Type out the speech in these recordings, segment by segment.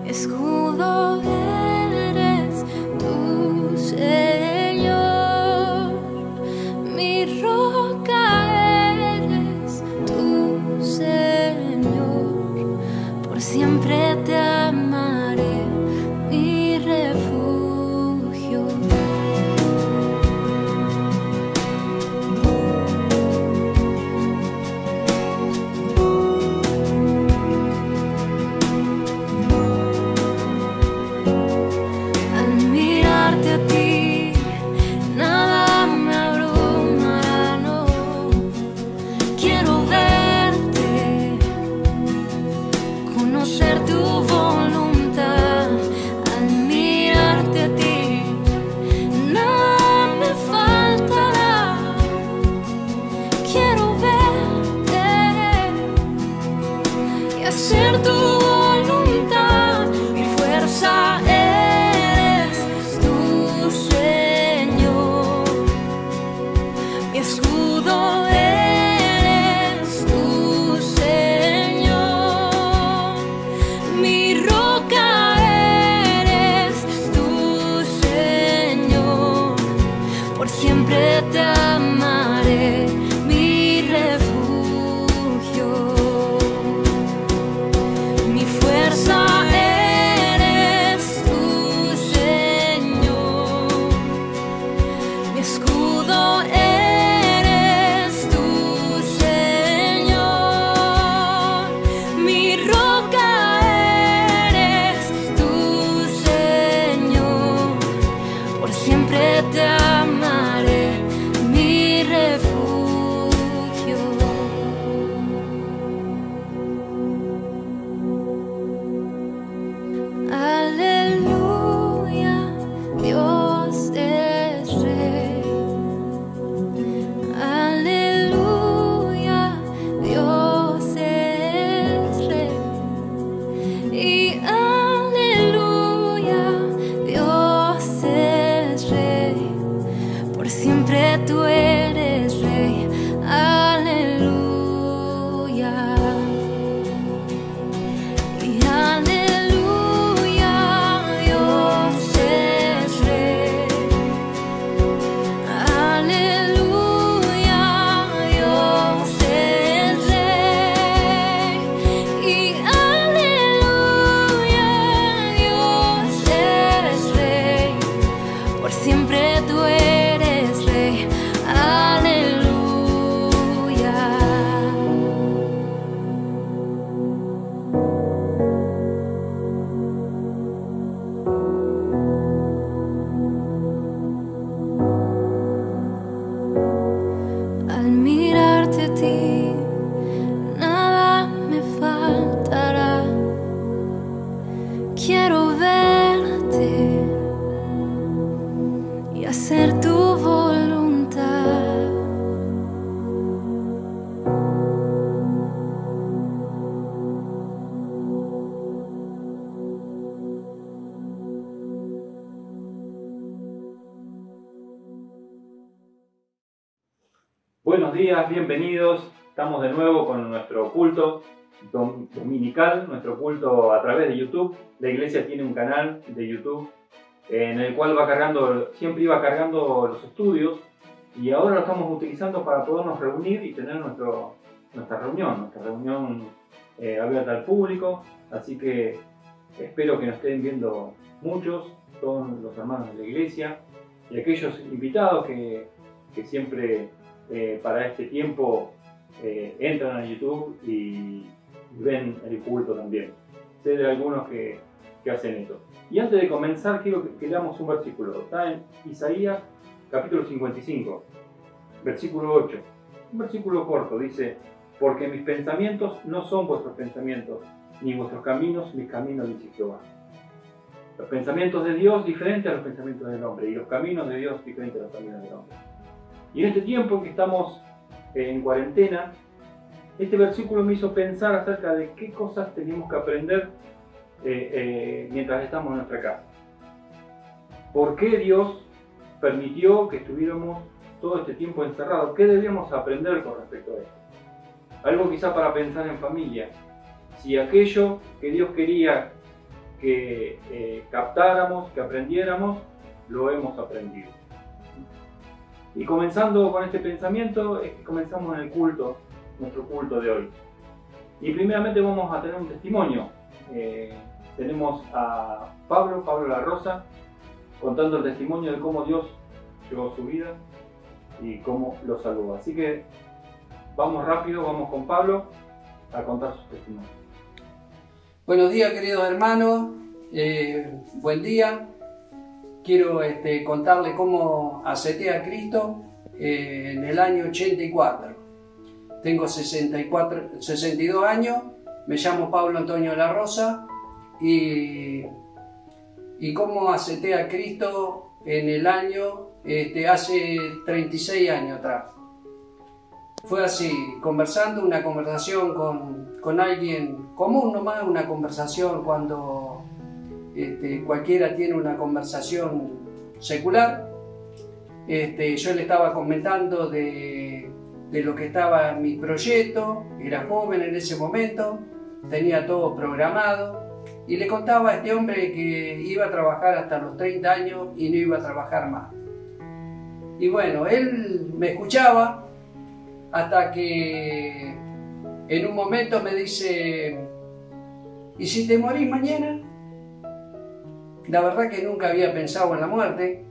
escudo eres tú, Señor, mi roca eres tú, Señor, por siempre te amaré, mi refugio. Hacer tu voluntad, mi fuerza eres tú, Señor, mi escudo eres tú, Señor, mi roca eres tú, Señor, por siempre te amaré, mi refugio. Eres tú, Señor, mi escudo eres tú, Señor, mi roca eres tú, Señor, por siempre te amaré, mi refugio. Aleluya, Dios es Rey. Aleluya, Dios es Rey. Y aleluya, Dios es Rey. Por siempre tú eres Rey. Aleluya. Y aleluya. Siempre tú eres Rey, aleluya. Al mirarte a ti, nada me faltará. Quiero verte y hacer tu voluntad. Buenos días, bienvenidos. Estamos de nuevo con nuestro culto dominical, nuestro culto a través de YouTube. La iglesia tiene un canal de YouTube en el cual siempre iba cargando los estudios, y ahora lo estamos utilizando para podernos reunir y tener nuestra reunión abierta al público. Así que espero que nos estén viendo muchos, todos los hermanos de la iglesia y aquellos invitados que siempre para este tiempo entran a YouTube y ven el culto también. Sé de algunos que hacen esto. Y antes de comenzar, quiero que leamos un versículo. Está en Isaías capítulo 55, versículo 8. Un versículo corto, dice: porque mis pensamientos no son vuestros pensamientos, ni vuestros caminos mis caminos, dice Jehová. Los pensamientos de Dios diferentes a los pensamientos del hombre, y los caminos de Dios diferentes a los caminos del hombre. Y en este tiempo en que estamos en cuarentena, este versículo me hizo pensar acerca de qué cosas teníamos que aprender mientras estamos en nuestra casa. ¿Por qué Dios permitió que estuviéramos todo este tiempo encerrados? ¿Qué debíamos aprender con respecto a esto? Algo quizá para pensar en familia. Si aquello que Dios quería que captáramos, que aprendiéramos, lo hemos aprendido. Y comenzando con este pensamiento, es que comenzamos en el culto, nuestro culto de hoy. Y primeramente vamos a tener un testimonio. Tenemos a Pablo La Rosa, contando el testimonio de cómo Dios llevó su vida y cómo lo salvó. Así que vamos rápido, vamos con Pablo a contar su testimonio. Buenos días, queridos hermanos, buen día. Quiero contarles cómo acepté a Cristo en el año 84. Tengo 62 años, me llamo Pablo Antonio La Rosa y cómo acepté a Cristo en el año, hace 36 años atrás. Fue así, conversando, una conversación con alguien común nomás, una conversación cuando cualquiera tiene una conversación secular. Yo le estaba comentando de lo que estaba en mi proyecto, era joven en ese momento, tenía todo programado y le contaba a este hombre que iba a trabajar hasta los 30 años y no iba a trabajar más. Y bueno, él me escuchaba hasta que en un momento me dice: ¿y si te morís mañana? La verdad que nunca había pensado en la muerte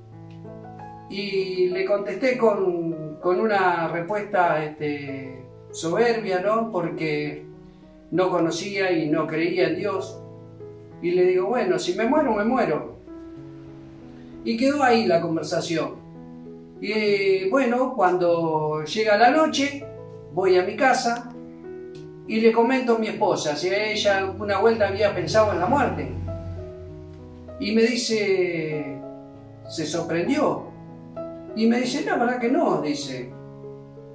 y le contesté con una respuesta soberbia, ¿no? Porque no conocía y no creía en Dios. Y le digo: bueno, si me muero, me muero. Y quedó ahí la conversación. Y bueno, cuando llega la noche, voy a mi casa y le comento a mi esposa si ella una vuelta había pensado en la muerte. Y me dice, se sorprendió. Y me dice: no, la verdad que no, dice.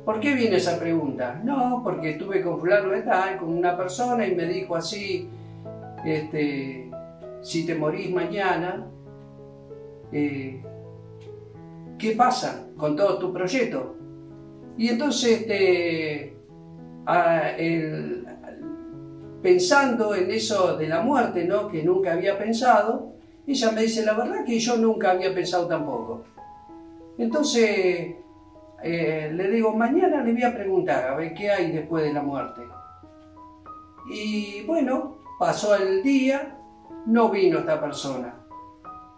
¿Por qué viene esa pregunta? No, porque estuve con fulano de tal, con una persona y me dijo así, si te morís mañana, ¿qué pasa con todo tu proyecto? Y entonces, pensando en eso de la muerte, ¿no? Que nunca había pensado, ella me dice: la verdad que yo nunca había pensado tampoco. Entonces le digo: mañana le voy a preguntar a ver qué hay después de la muerte. Y bueno, pasó el día, no vino esta persona.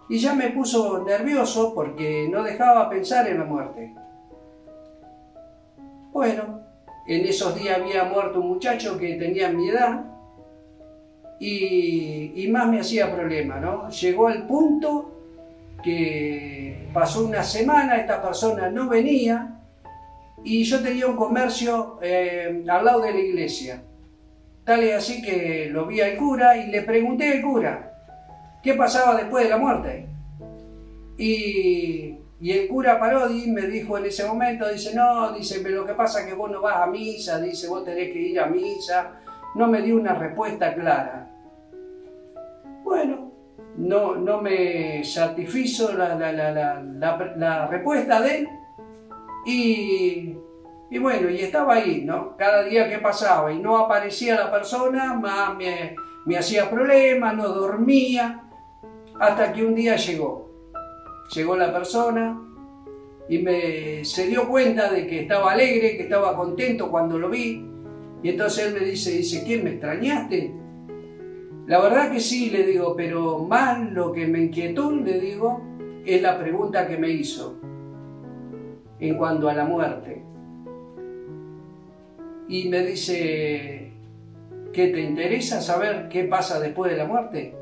Y ya me puso nervioso porque no dejaba pensar en la muerte. Bueno, en esos días había muerto un muchacho que tenía mi edad y más me hacía problema, ¿no? Llegó al punto que pasó una semana, esta persona no venía y yo tenía un comercio al lado de la iglesia. Tal es así que lo vi al cura y le pregunté al cura qué pasaba después de la muerte. Y el cura Parodi me dijo en ese momento, dice: no, dice, pero lo que pasa es que vos no vas a misa, dice, vos tenés que ir a misa. No me dio una respuesta clara. Bueno, no me satisfizo la respuesta de él y bueno, y estaba ahí, ¿no? Cada día que pasaba y no aparecía la persona, más me hacía problemas, no dormía, hasta que un día llegó la persona y se dio cuenta de que estaba alegre, que estaba contento cuando lo vi, y entonces él me dice: ¿qué, me extrañaste? La verdad que sí, le digo, pero más lo que me inquietó, le digo, es la pregunta que me hizo en cuanto a la muerte. Y me dice: ¿qué te interesa saber qué pasa después de la muerte?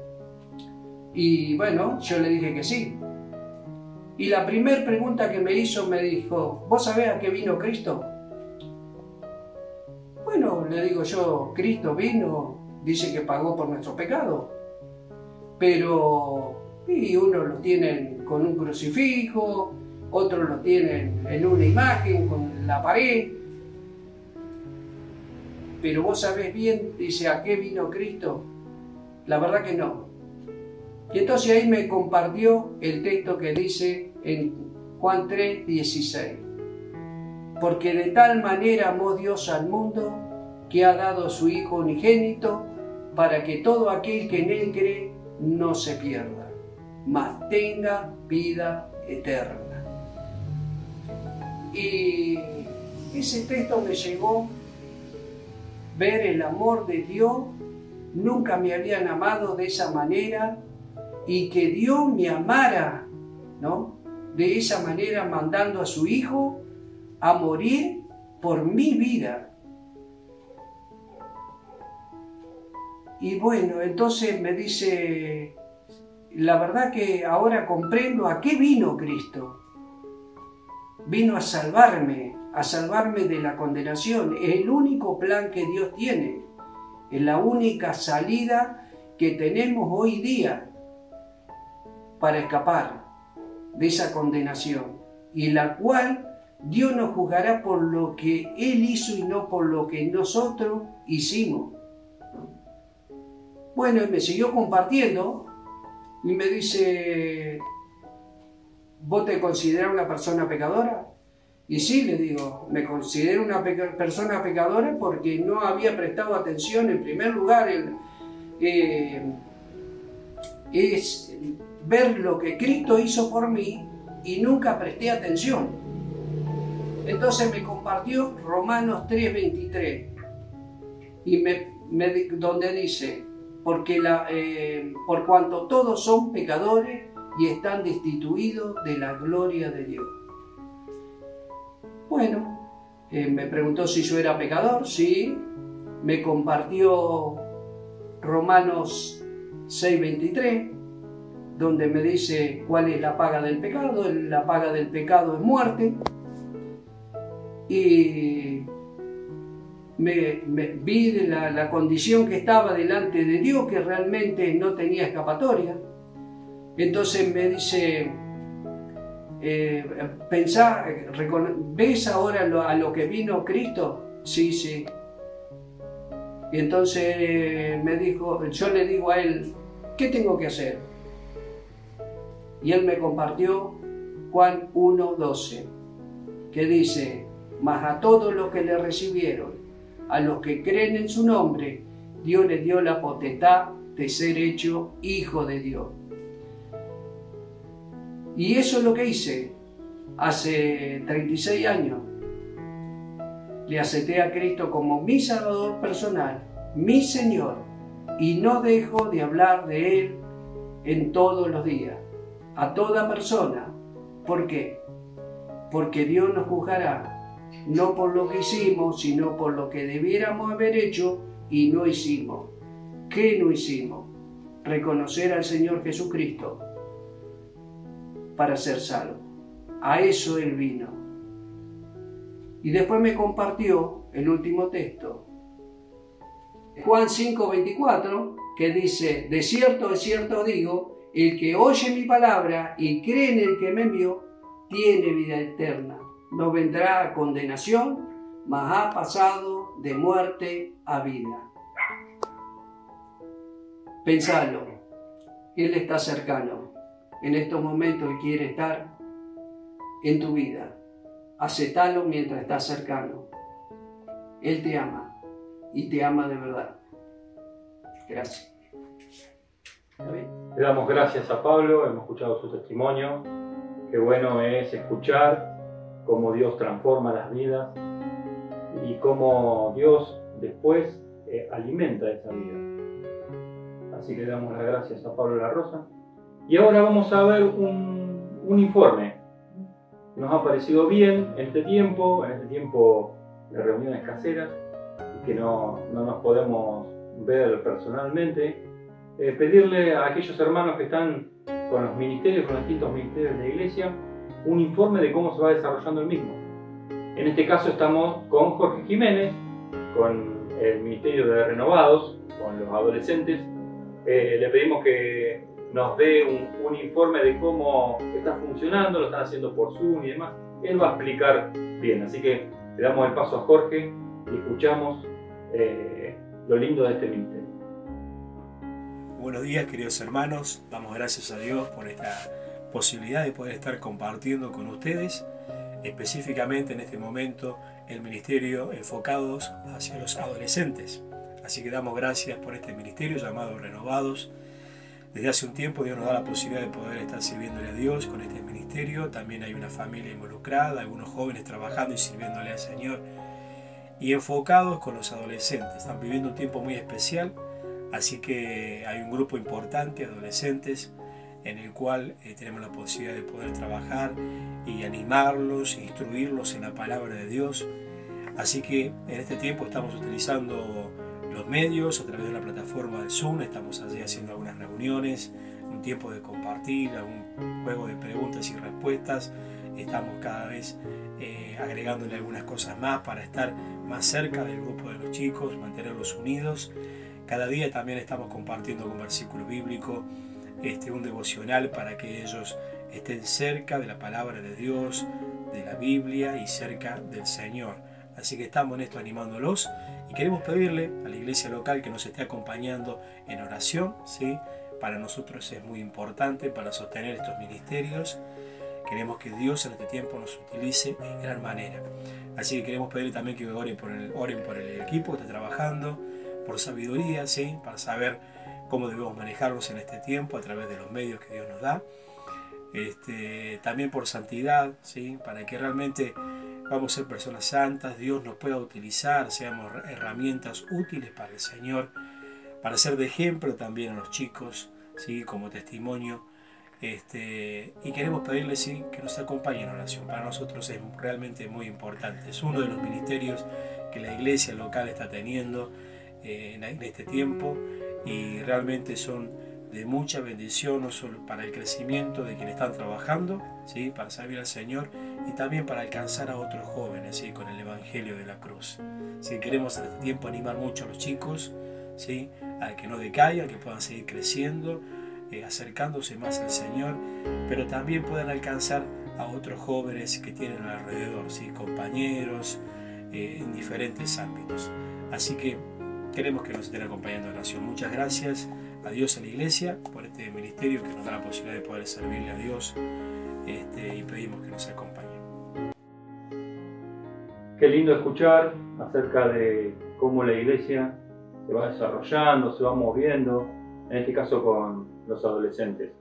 Y bueno, yo le dije que sí. Y la primera pregunta que me hizo me dijo: ¿vos sabés a qué vino Cristo? Bueno, le digo yo, Cristo vino, dice que pagó por nuestro pecado, pero y unos lo tienen con un crucifijo, otros lo tienen en una imagen con la pared, pero vos sabés bien, dice, a qué vino Cristo. La verdad que no. Y entonces ahí me compartió el texto que dice en Juan 3:16. Porque de tal manera amó Dios al mundo que ha dado a su Hijo unigénito para que todo aquel que en Él cree no se pierda, mas tenga vida eterna. Y ese texto me llegó, ver el amor de Dios. Nunca me habían amado de esa manera, y que Dios me amara, ¿no?, de esa manera, mandando a su Hijo a morir por mi vida. Y bueno, entonces me dice, la verdad que ahora comprendo a qué vino Cristo. Vino a salvarme de la condenación. Es el único plan que Dios tiene. Es la única salida que tenemos hoy día para escapar de esa condenación, y la cual Dios nos juzgará por lo que Él hizo y no por lo que nosotros hicimos. Bueno, y me siguió compartiendo y me dice, ¿vos te consideras una persona pecadora? Y sí, le digo, me considero una persona pecadora porque no había prestado atención. En primer lugar, es ver lo que Cristo hizo por mí y nunca presté atención. Entonces me compartió Romanos 3:23, y donde dice, por cuanto todos son pecadores y están destituidos de la gloria de Dios. Bueno, me preguntó si yo era pecador. Sí. Me compartió Romanos 6:23, donde me dice cuál es la paga del pecado. La paga del pecado es muerte. Y vi de la condición que estaba delante de Dios, que realmente no tenía escapatoria. Entonces me dice, pensá, ¿ves ahora a lo que vino Cristo? Sí, sí. Y entonces me dijo, yo le digo a él, ¿qué tengo que hacer? Y él me compartió Juan 1:12, que dice, mas a todos los que le recibieron, a los que creen en su nombre, Dios les dio la potestad de ser hecho hijo de Dios. Y eso es lo que hice hace 36 años. Le acepté a Cristo como mi Salvador personal, mi Señor, y no dejo de hablar de Él en todos los días, a toda persona. ¿Por qué? Porque Dios nos juzgará, no por lo que hicimos, sino por lo que debiéramos haber hecho y no hicimos. ¿Qué no hicimos? Reconocer al Señor Jesucristo para ser salvo. A eso Él vino. Y después me compartió el último texto, Juan 5:24, que dice, de cierto digo, el que oye mi palabra y cree en el que me envió, tiene vida eterna. No vendrá a condenación, mas ha pasado de muerte a vida. Pensalo, Él está cercano. En estos momentos Él quiere estar en tu vida. Aceptalo mientras está cercano. Él te ama y te ama de verdad. Gracias. Le damos gracias a Pablo, hemos escuchado su testimonio. Qué bueno es escuchar cómo Dios transforma las vidas y cómo Dios después alimenta esa vida. Así que le damos las gracias a Pablo La Rosa. Y ahora vamos a ver un informe. Nos ha parecido bien en este tiempo de reuniones caseras, que no nos podemos ver personalmente, pedirle a aquellos hermanos que están con los ministerios, con los distintos ministerios de la iglesia, un informe de cómo se va desarrollando el mismo. En este caso estamos con Jorge Jiménez, con el Ministerio de Renovados, con los adolescentes. Le pedimos que nos dé un informe de cómo está funcionando, lo están haciendo por Zoom y demás. Él va a explicar bien, así que le damos el paso a Jorge y escuchamos lo lindo de este ministerio. Buenos días, queridos hermanos. Damos gracias a Dios por esta posibilidad de poder estar compartiendo con ustedes, específicamente en este momento el ministerio enfocados hacia los adolescentes. Así que damos gracias por este ministerio llamado Renovados. Desde hace un tiempo Dios nos da la posibilidad de poder estar sirviéndole a Dios con este ministerio. También hay una familia involucrada, algunos jóvenes trabajando y sirviéndole al Señor. Y enfocados con los adolescentes. Están viviendo un tiempo muy especial, así que hay un grupo importante de adolescentes en el cual tenemos la posibilidad de poder trabajar y animarlos, instruirlos en la palabra de Dios. Así que en este tiempo estamos utilizando los medios a través de la plataforma del Zoom. Estamos allí haciendo algunas reuniones, un tiempo de compartir, algún juego de preguntas y respuestas. Estamos cada vez agregándole algunas cosas más para estar más cerca del grupo de los chicos, mantenerlos unidos. Cada día también estamos compartiendo un versículo bíblico, un devocional para que ellos estén cerca de la palabra de Dios, de la Biblia y cerca del Señor. Así que estamos en esto animándolos y queremos pedirle a la iglesia local que nos esté acompañando en oración, ¿sí? Para nosotros es muy importante para sostener estos ministerios. Queremos que Dios en este tiempo nos utilice en gran manera. Así que queremos pedirle también que oren por el equipo que está trabajando, por sabiduría, ¿sí? Para saber cómo debemos manejarlos en este tiempo a través de los medios que Dios nos da. También por santidad, ¿sí? Para que realmente vamos a ser personas santas, Dios nos pueda utilizar, seamos herramientas útiles para el Señor, para ser de ejemplo también a los chicos, ¿sí? Como testimonio. Y queremos pedirle, sí, que nos acompañe en oración. Para nosotros es realmente muy importante. Es uno de los ministerios que la iglesia local está teniendo en este tiempo y realmente son de mucha bendición, no solo para el crecimiento de quienes están trabajando, ¿sí? Para servir al Señor y también para alcanzar a otros jóvenes, ¿sí? Con el Evangelio de la cruz. ¿Sí? Queremos en este tiempo animar mucho a los chicos, ¿sí? A que no decaigan, que puedan seguir creciendo, acercándose más al Señor, pero también puedan alcanzar a otros jóvenes que tienen alrededor, ¿sí? Compañeros en diferentes ámbitos. Así que queremos que nos estén acompañando en oración. Muchas gracias a Dios, a la iglesia, por este ministerio que nos da la posibilidad de poder servirle a Dios y pedimos que nos acompañe. Qué lindo escuchar acerca de cómo la iglesia se va desarrollando, se va moviendo, en este caso con los adolescentes.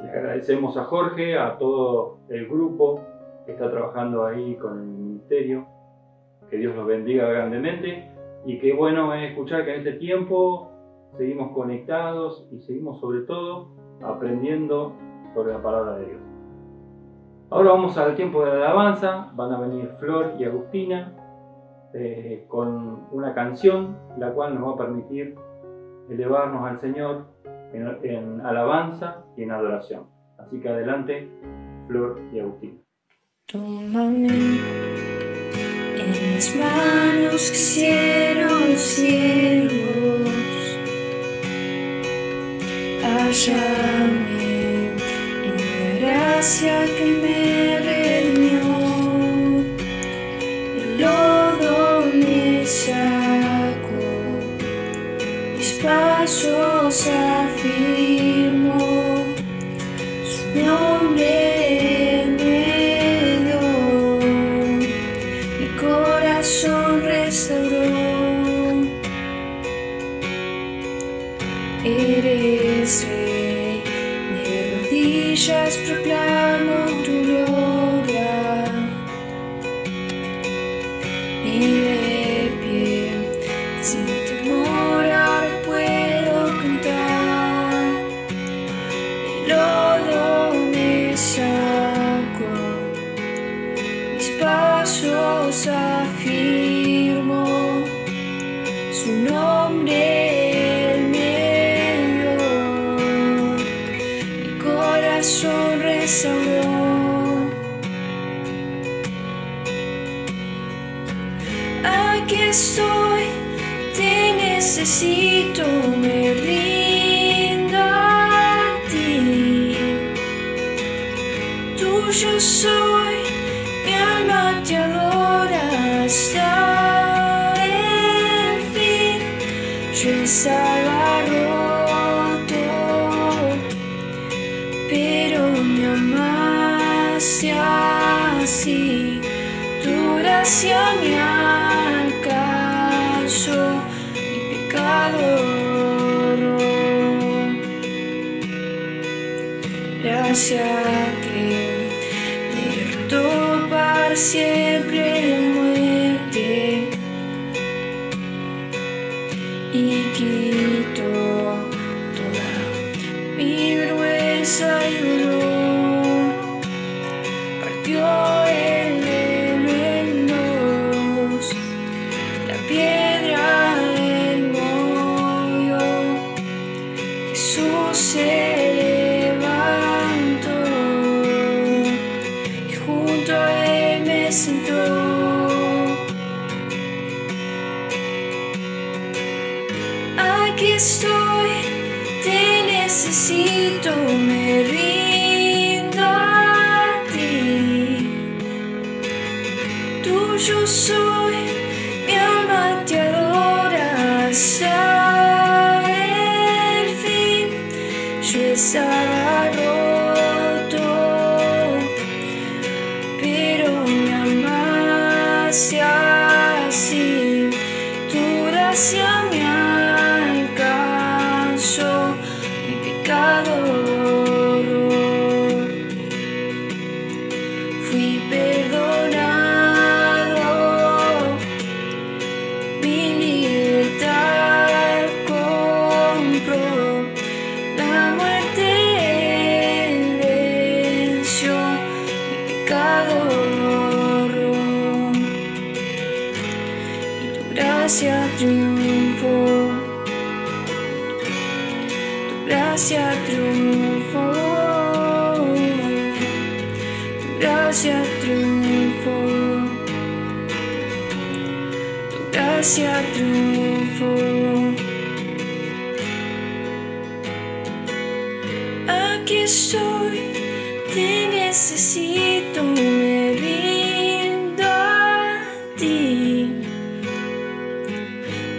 Les agradecemos a Jorge, a todo el grupo que está trabajando ahí con el ministerio. Que Dios los bendiga grandemente y qué bueno es escuchar que en este tiempo seguimos conectados y seguimos sobre todo aprendiendo sobre la palabra de Dios. Ahora vamos al tiempo de alabanza. Van a venir Flor y Agustina con una canción la cual nos va a permitir elevarnos al Señor en alabanza y en adoración. Así que adelante, Flor y Agustina. Tómame en las manos que hicieron los cielos, hállame en la gracia que me redimió, el lodo me sacó, mis pasos afirmó, su nombre restauró. Eres Rey, de rodillas proclamo tu gloria, y de pie, sin temor ahora puedo cantar. El lodo me sacó, mis pasos afirmo, su nombre él me dio, mi corazón restauró. Aquí estoy, te necesito, me rindo a ti, tuyo soy, mi alma te adora hasta el fin. Yo estaba roto, pero me amaste así, tu gracia me alcanzó, mi pecado borró. gracia que derrotó para siempre muerte y quitó toda mi vergüenza y dolor, partió el velo en dos, la piedra del mollo, Jesús se levantó y junto a él me sentó. Aquí estoy, te necesito, me rindo a ti. Tuyo soy, mi alma te adora hasta el fin. Yo estaba roto, pero me amaste así. Tu gracia me alcanzó, mi pecado borró. Fui perdonado, mi libertad compró, la muerte él venció, mi pecado borró. Y tu gracia triunfó, tu gracia triunfó, tu gracia triunfó, tu gracia triunfó. Aquí estoy, te necesito, me rindo a ti.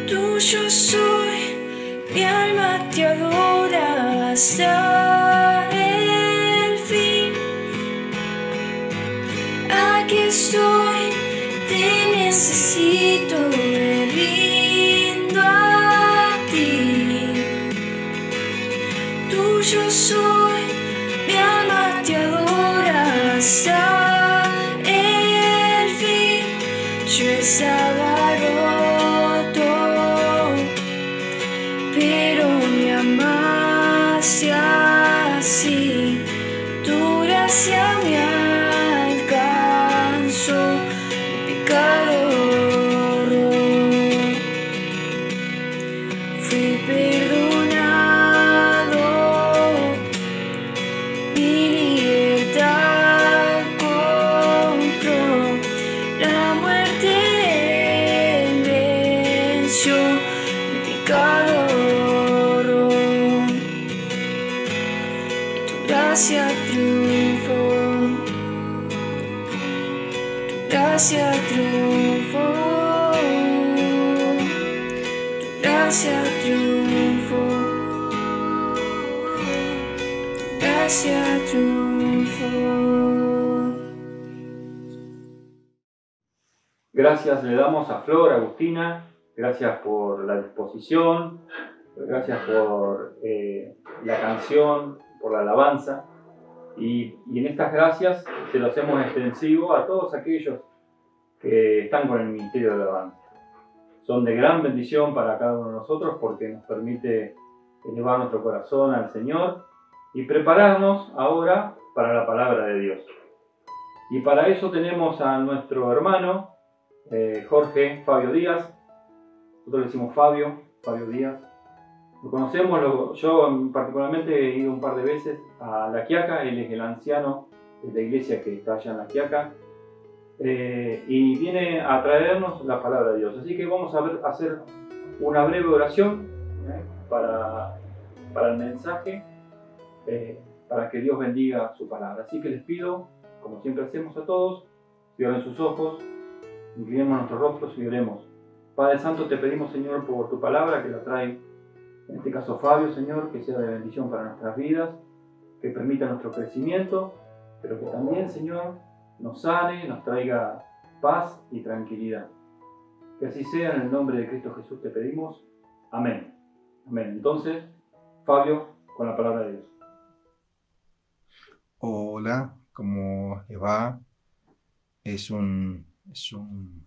Tuyo soy, mi alma te adora hasta el fin. Aquí estoy, te necesito, me rindo a ti. Tuyo soy, mi alma te adora hasta el fin. Yo estaba roto, pero me amaste así. Tu gracia me alcanzó, mi pecado borró. Fui perdonado, mi libertad compró, la muerte él venció, mi pecado borró. Y tu gracia triunfó, tu gracia triunfó, tu gracia triunfó, tu gracia triunfó. Gracias le damos a Flor, Agustina, gracias por la disposición, gracias por la canción, por la alabanza, y en estas gracias se lo hacemos extensivo a todos aquellos que están con el Ministerio de Alabanza. Son de gran bendición para cada uno de nosotros porque nos permite elevar nuestro corazón al Señor y prepararnos ahora para la palabra de Dios. Y para eso tenemos a nuestro hermano Jorge Fabio Díaz. Nosotros le decimos Fabio Díaz. Lo conocemos, yo particularmente he ido un par de veces a La Quiaca. Él es el anciano de la iglesia que está allá en La Quiaca. Y viene a traernos la palabra de Dios. Así que vamos a hacer una breve oración para el mensaje, para que Dios bendiga su palabra. Así que les pido, como siempre hacemos a todos, cierren sus ojos, inclinemos nuestros rostros y oremos. Padre Santo, te pedimos, Señor, por tu palabra que la trae, en este caso Fabio, Señor, que sea de bendición para nuestras vidas, que permita nuestro crecimiento, pero que también, Señor, nos sane, nos traiga paz y tranquilidad. Que así sea, en el nombre de Cristo Jesús te pedimos. Amén. Amén. Entonces, Fabio, con la palabra de Dios. Hola, ¿cómo les va? Es un, es un,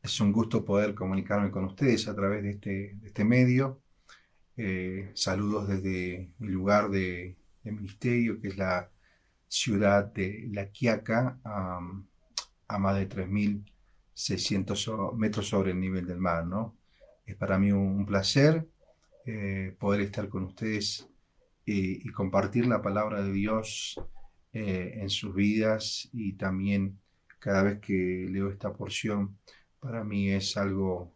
es un gusto poder comunicarme con ustedes a través de este medio. Saludos desde mi lugar de ministerio, que es la ciudad de La Quiaca, a más de 3.600 metros sobre el nivel del mar, ¿no? Es para mí un placer poder estar con ustedes y compartir la palabra de Dios en sus vidas, y también cada vez que leo esta porción, para mí es algo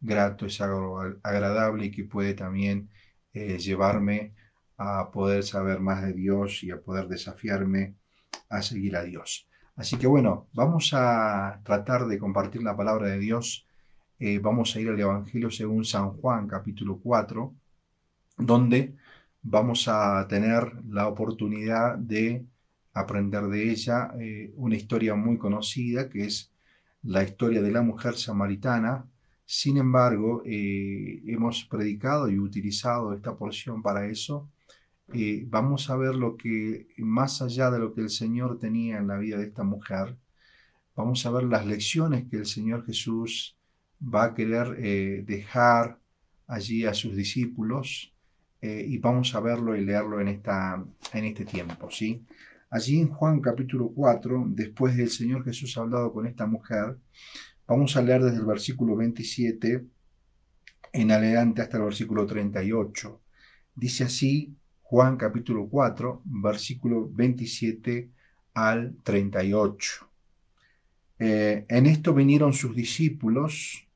grato, es algo agradable, y que puede también llevarme a poder saber más de Dios y a poder desafiarme a seguir a Dios. Así que bueno, vamos a tratar de compartir la palabra de Dios. Vamos a ir al Evangelio según San Juan, capítulo 4, donde vamos a tener la oportunidad de aprender de ella una historia muy conocida, que es la historia de la mujer samaritana. Sin embargo, hemos predicado y utilizado esta porción para eso. Vamos a ver lo que, más allá de lo que el Señor tenía en la vida de esta mujer, vamos a ver las lecciones que el Señor Jesús va a querer dejar allí a sus discípulos, y vamos a verlo y leerlo en este tiempo, ¿sí? Allí en Juan capítulo 4, después del Señor Jesús ha hablado con esta mujer, vamos a leer desde el versículo 27 en adelante hasta el versículo 38. Dice así Juan capítulo 4, versículo 27 al 38. En esto vinieron sus discípulos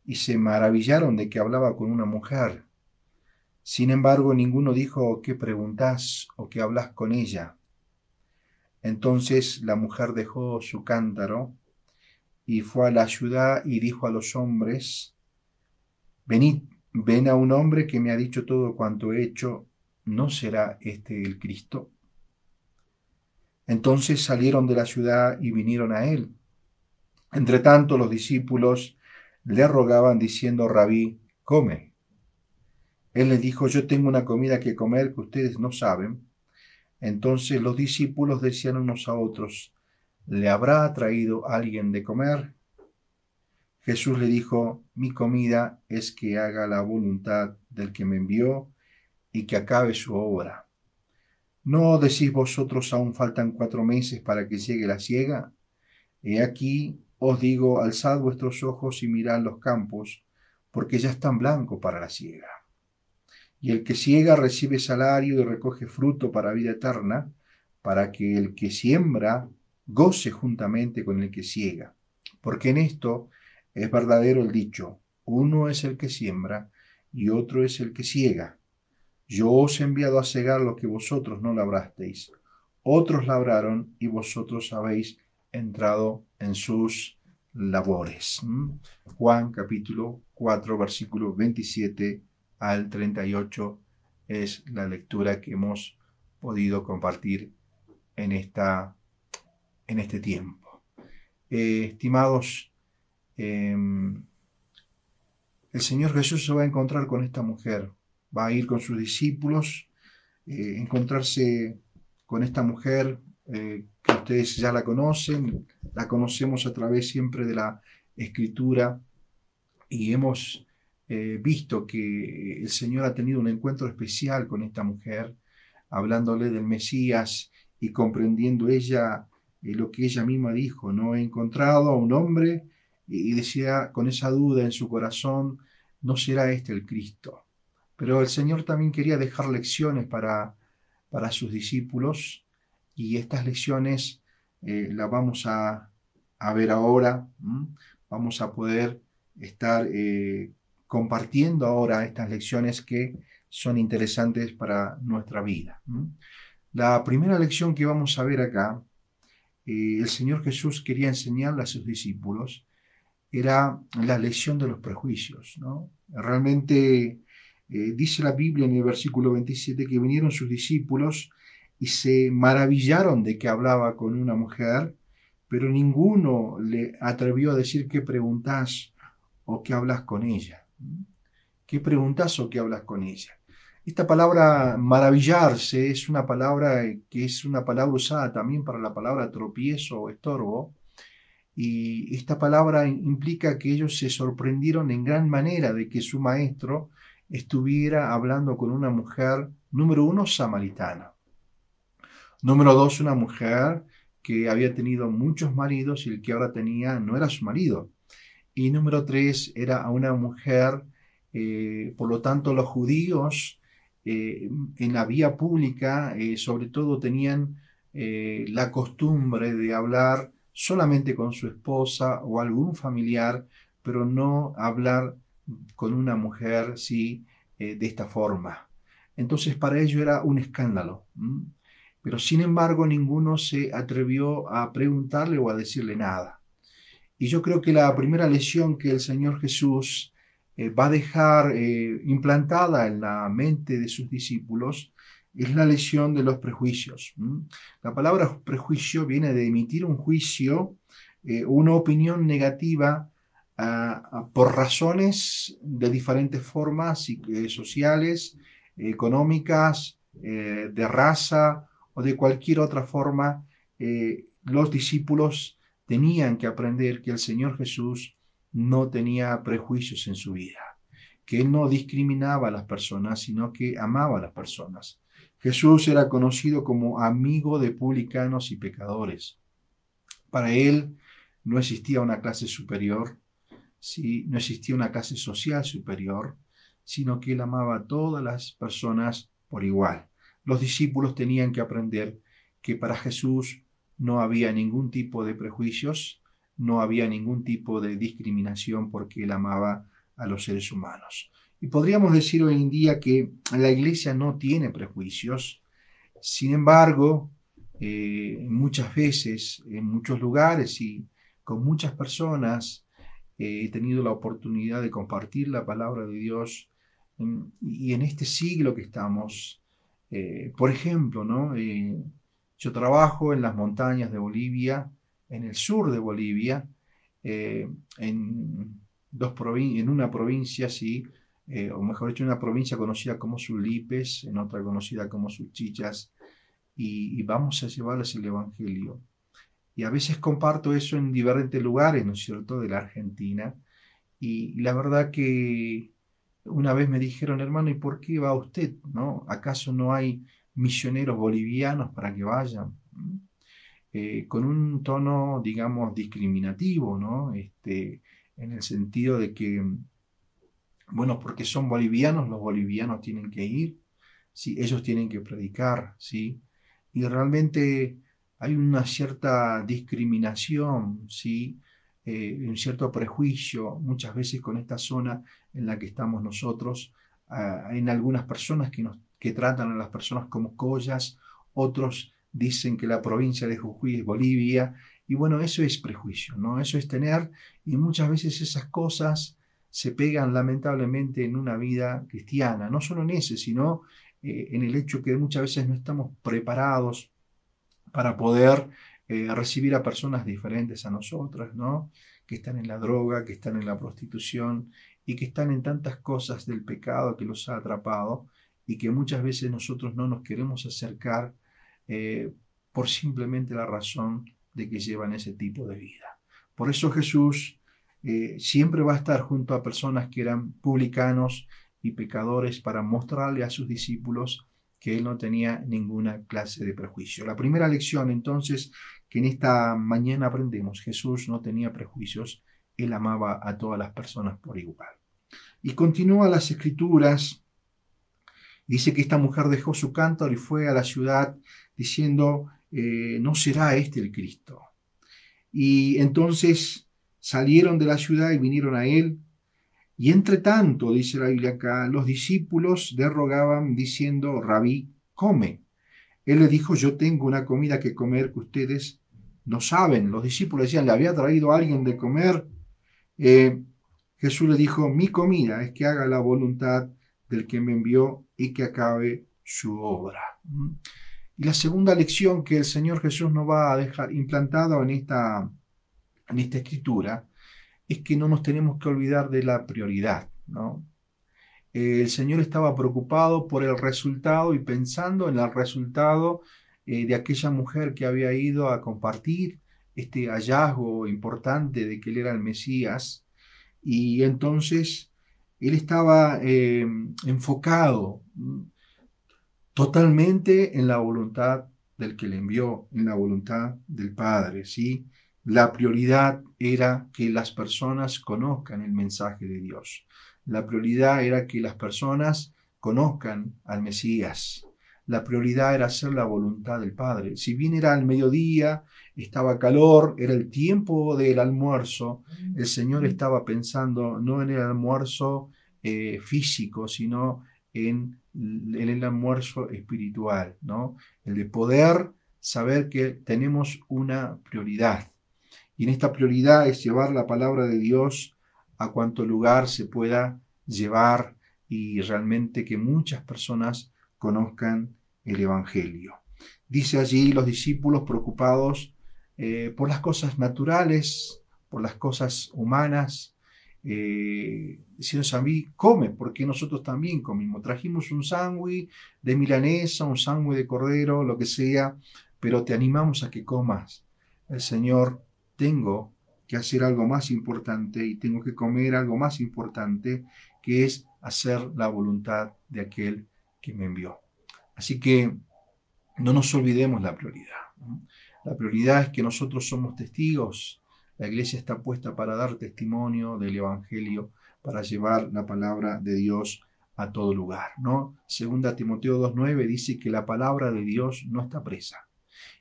y se maravillaron de que hablaba con una mujer. Sin embargo, ninguno dijo: ¿qué preguntás o qué hablas con ella? Entonces la mujer dejó su cántaro y fue a la ciudad y dijo a los hombres: venid, ven a un hombre que me ha dicho todo cuanto he hecho. ¿No será este el Cristo? Entonces salieron de la ciudad y vinieron a él. Entre tanto, los discípulos le rogaban diciendo: Rabí, come. Él les dijo: yo tengo una comida que comer que ustedes no saben. Entonces los discípulos decían unos a otros: ¿le habrá traído alguien de comer? Jesús le dijo: mi comida es que haga la voluntad del que me envió y que acabe su obra. ¿No decís vosotros: aún faltan 4 meses para que llegue la siega? He aquí, os digo, alzad vuestros ojos y mirad los campos, porque ya están blancos para la siega. Y el que siega recibe salario y recoge fruto para vida eterna, para que el que siembra goce juntamente con el que siega. Porque en esto es verdadero el dicho: uno es el que siembra y otro es el que siega. Yo os he enviado a segar lo que vosotros no labrasteis. Otros labraron y vosotros habéis entrado en sus labores. Juan capítulo 4, versículo 27 al 38 es la lectura que hemos podido compartir en este tiempo. Estimados, el Señor Jesús se va a encontrar con esta mujer, va a ir con sus discípulos, encontrarse con esta mujer que ustedes ya la conocen, la conocemos a través siempre de la Escritura, y hemos visto que el Señor ha tenido un encuentro especial con esta mujer, hablándole del Mesías y comprendiendo ella lo que ella misma dijo: no he encontrado a un hombre, y decía con esa duda en su corazón: ¿no será este el Cristo? Pero el Señor también quería dejar lecciones para sus discípulos, y estas lecciones las vamos a ver ahora. Vamos a poder estar compartiendo ahora estas lecciones que son interesantes para nuestra vida. La primera lección que vamos a ver acá, el Señor Jesús quería enseñarle a sus discípulos, era la lección de los prejuicios, ¿no? Realmente dice la Biblia en el versículo 27 que vinieron sus discípulos y se maravillaron de que hablaba con una mujer, pero ninguno le atrevió a decir: ¿qué preguntás o qué hablas con ella? ¿Qué preguntás o qué hablas con ella? Esta palabra maravillarse es una palabra que es una palabra usada también para la palabra tropiezo o estorbo. Y esta palabra implica que ellos se sorprendieron en gran manera de que su maestro estuviera hablando con una mujer, número uno, samaritana. Número dos, una mujer que había tenido muchos maridos y el que ahora tenía no era su marido. Y número tres, era una mujer, por lo tanto los judíos en la vía pública sobre todo tenían la costumbre de hablar solamente con su esposa o algún familiar, pero no hablar con una mujer ¿sí? De esta forma. Entonces para ello era un escándalo. Pero sin embargo ninguno se atrevió a preguntarle o a decirle nada. Y yo creo que la primera lección que el Señor Jesús va a dejar implantada en la mente de sus discípulos es la lección de los prejuicios. La palabra prejuicio viene de emitir un juicio, una opinión negativa por razones de diferentes formas sociales, económicas, de raza o de cualquier otra forma. Los discípulos tenían que aprender que el Señor Jesús no tenía prejuicios en su vida, que Él no discriminaba a las personas, sino que amaba a las personas. Jesús era conocido como amigo de publicanos y pecadores. Para Él no existía una clase superior, ¿sí? No existía una clase social superior, sino que Él amaba a todas las personas por igual. Los discípulos tenían que aprender que para Jesús no había ningún tipo de prejuicios, no había ningún tipo de discriminación porque Él amaba a los seres humanos. Y podríamos decir hoy en día que la iglesia no tiene prejuicios. Sin embargo, muchas veces, en muchos lugares y con muchas personas, he tenido la oportunidad de compartir la palabra de Dios. Y en este siglo que estamos, por ejemplo, ¿no? Yo trabajo en las montañas de Bolivia, en el sur de Bolivia, en una provincia, sí, o mejor dicho, una provincia conocida como Sulipes, en otra conocida como Suchichas, y vamos a llevarles el Evangelio. Y a veces comparto eso en diferentes lugares, ¿no es cierto?, de la Argentina, y la verdad que una vez me dijeron, hermano, ¿y por qué va usted? ¿No? ¿Acaso no hay misioneros bolivianos para que vayan? Con un tono, digamos, discriminativo, ¿no? En el sentido de que, bueno, porque son bolivianos, los bolivianos tienen que ir, ¿sí? Ellos tienen que predicar, ¿sí? Y realmente hay una cierta discriminación, ¿sí? Un cierto prejuicio, muchas veces con esta zona en la que estamos nosotros, en algunas personas que tratan a las personas como collas, otros dicen que la provincia de Jujuy es Bolivia, y bueno, eso es prejuicio, ¿no? Eso es tener, y muchas veces esas cosas se pegan lamentablemente en una vida cristiana, no solo en ese, sino en el hecho que muchas veces no estamos preparados para poder recibir a personas diferentes a nosotras, ¿no? Que están en la droga, que están en la prostitución y que están en tantas cosas del pecado que los ha atrapado y que muchas veces nosotros no nos queremos acercar por simplemente la razón de que llevan ese tipo de vida. Por eso Jesús siempre va a estar junto a personas que eran publicanos y pecadores para mostrarle a sus discípulos que Él no tenía ninguna clase de prejuicio. La primera lección, entonces, que en esta mañana aprendemos, Jesús no tenía prejuicios, Él amaba a todas las personas por igual. Y continúa las Escrituras, dice que esta mujer dejó su cántaro y fue a la ciudad diciendo, ¿no será este el Cristo? Y entonces salieron de la ciudad y vinieron a Él. Y entre tanto, dice la Biblia acá, los discípulos le rogaban diciendo, Rabí, come. Él le dijo, yo tengo una comida que comer que ustedes no saben. Los discípulos decían, ¿le había traído a alguien de comer? Jesús le dijo, mi comida es que haga la voluntad del que me envió y que acabe su obra. Y la segunda lección que el Señor Jesús nos va a dejar implantado en esta escritura es que no nos tenemos que olvidar de la prioridad, ¿no? el Señor estaba preocupado por el resultado y pensando en el resultado de aquella mujer que había ido a compartir este hallazgo importante de que él era el Mesías. Y entonces él estaba enfocado totalmente en la voluntad del que le envió, en la voluntad del Padre, ¿sí? La prioridad era que las personas conozcan el mensaje de Dios. La prioridad era que las personas conozcan al Mesías. La prioridad era hacer la voluntad del Padre. Si bien era al mediodía, estaba calor, era el tiempo del almuerzo, el Señor estaba pensando no en el almuerzo físico, sino en el almuerzo espiritual, ¿no? El de poder saber que tenemos una prioridad. Y en esta prioridad es llevar la palabra de Dios a cuanto lugar se pueda llevar y realmente que muchas personas conozcan el Evangelio. Dice allí los discípulos preocupados por las cosas por las cosas humanas, diciendo: Sabí, come, porque nosotros también comimos. Trajimos un sándwich de milanesa, un sándwich de cordero, lo que sea, pero te animamos a que comas. El Señor, tengo que hacer algo más importante y tengo que comer algo más importante, que es hacer la voluntad de aquel que me envió. Así que no nos olvidemos la prioridad, ¿no? La prioridad es que nosotros somos testigos. La iglesia está puesta para dar testimonio del Evangelio, para llevar la palabra de Dios a todo lugar, ¿no? Segunda Timoteo 2:9 dice que la palabra de Dios no está presa.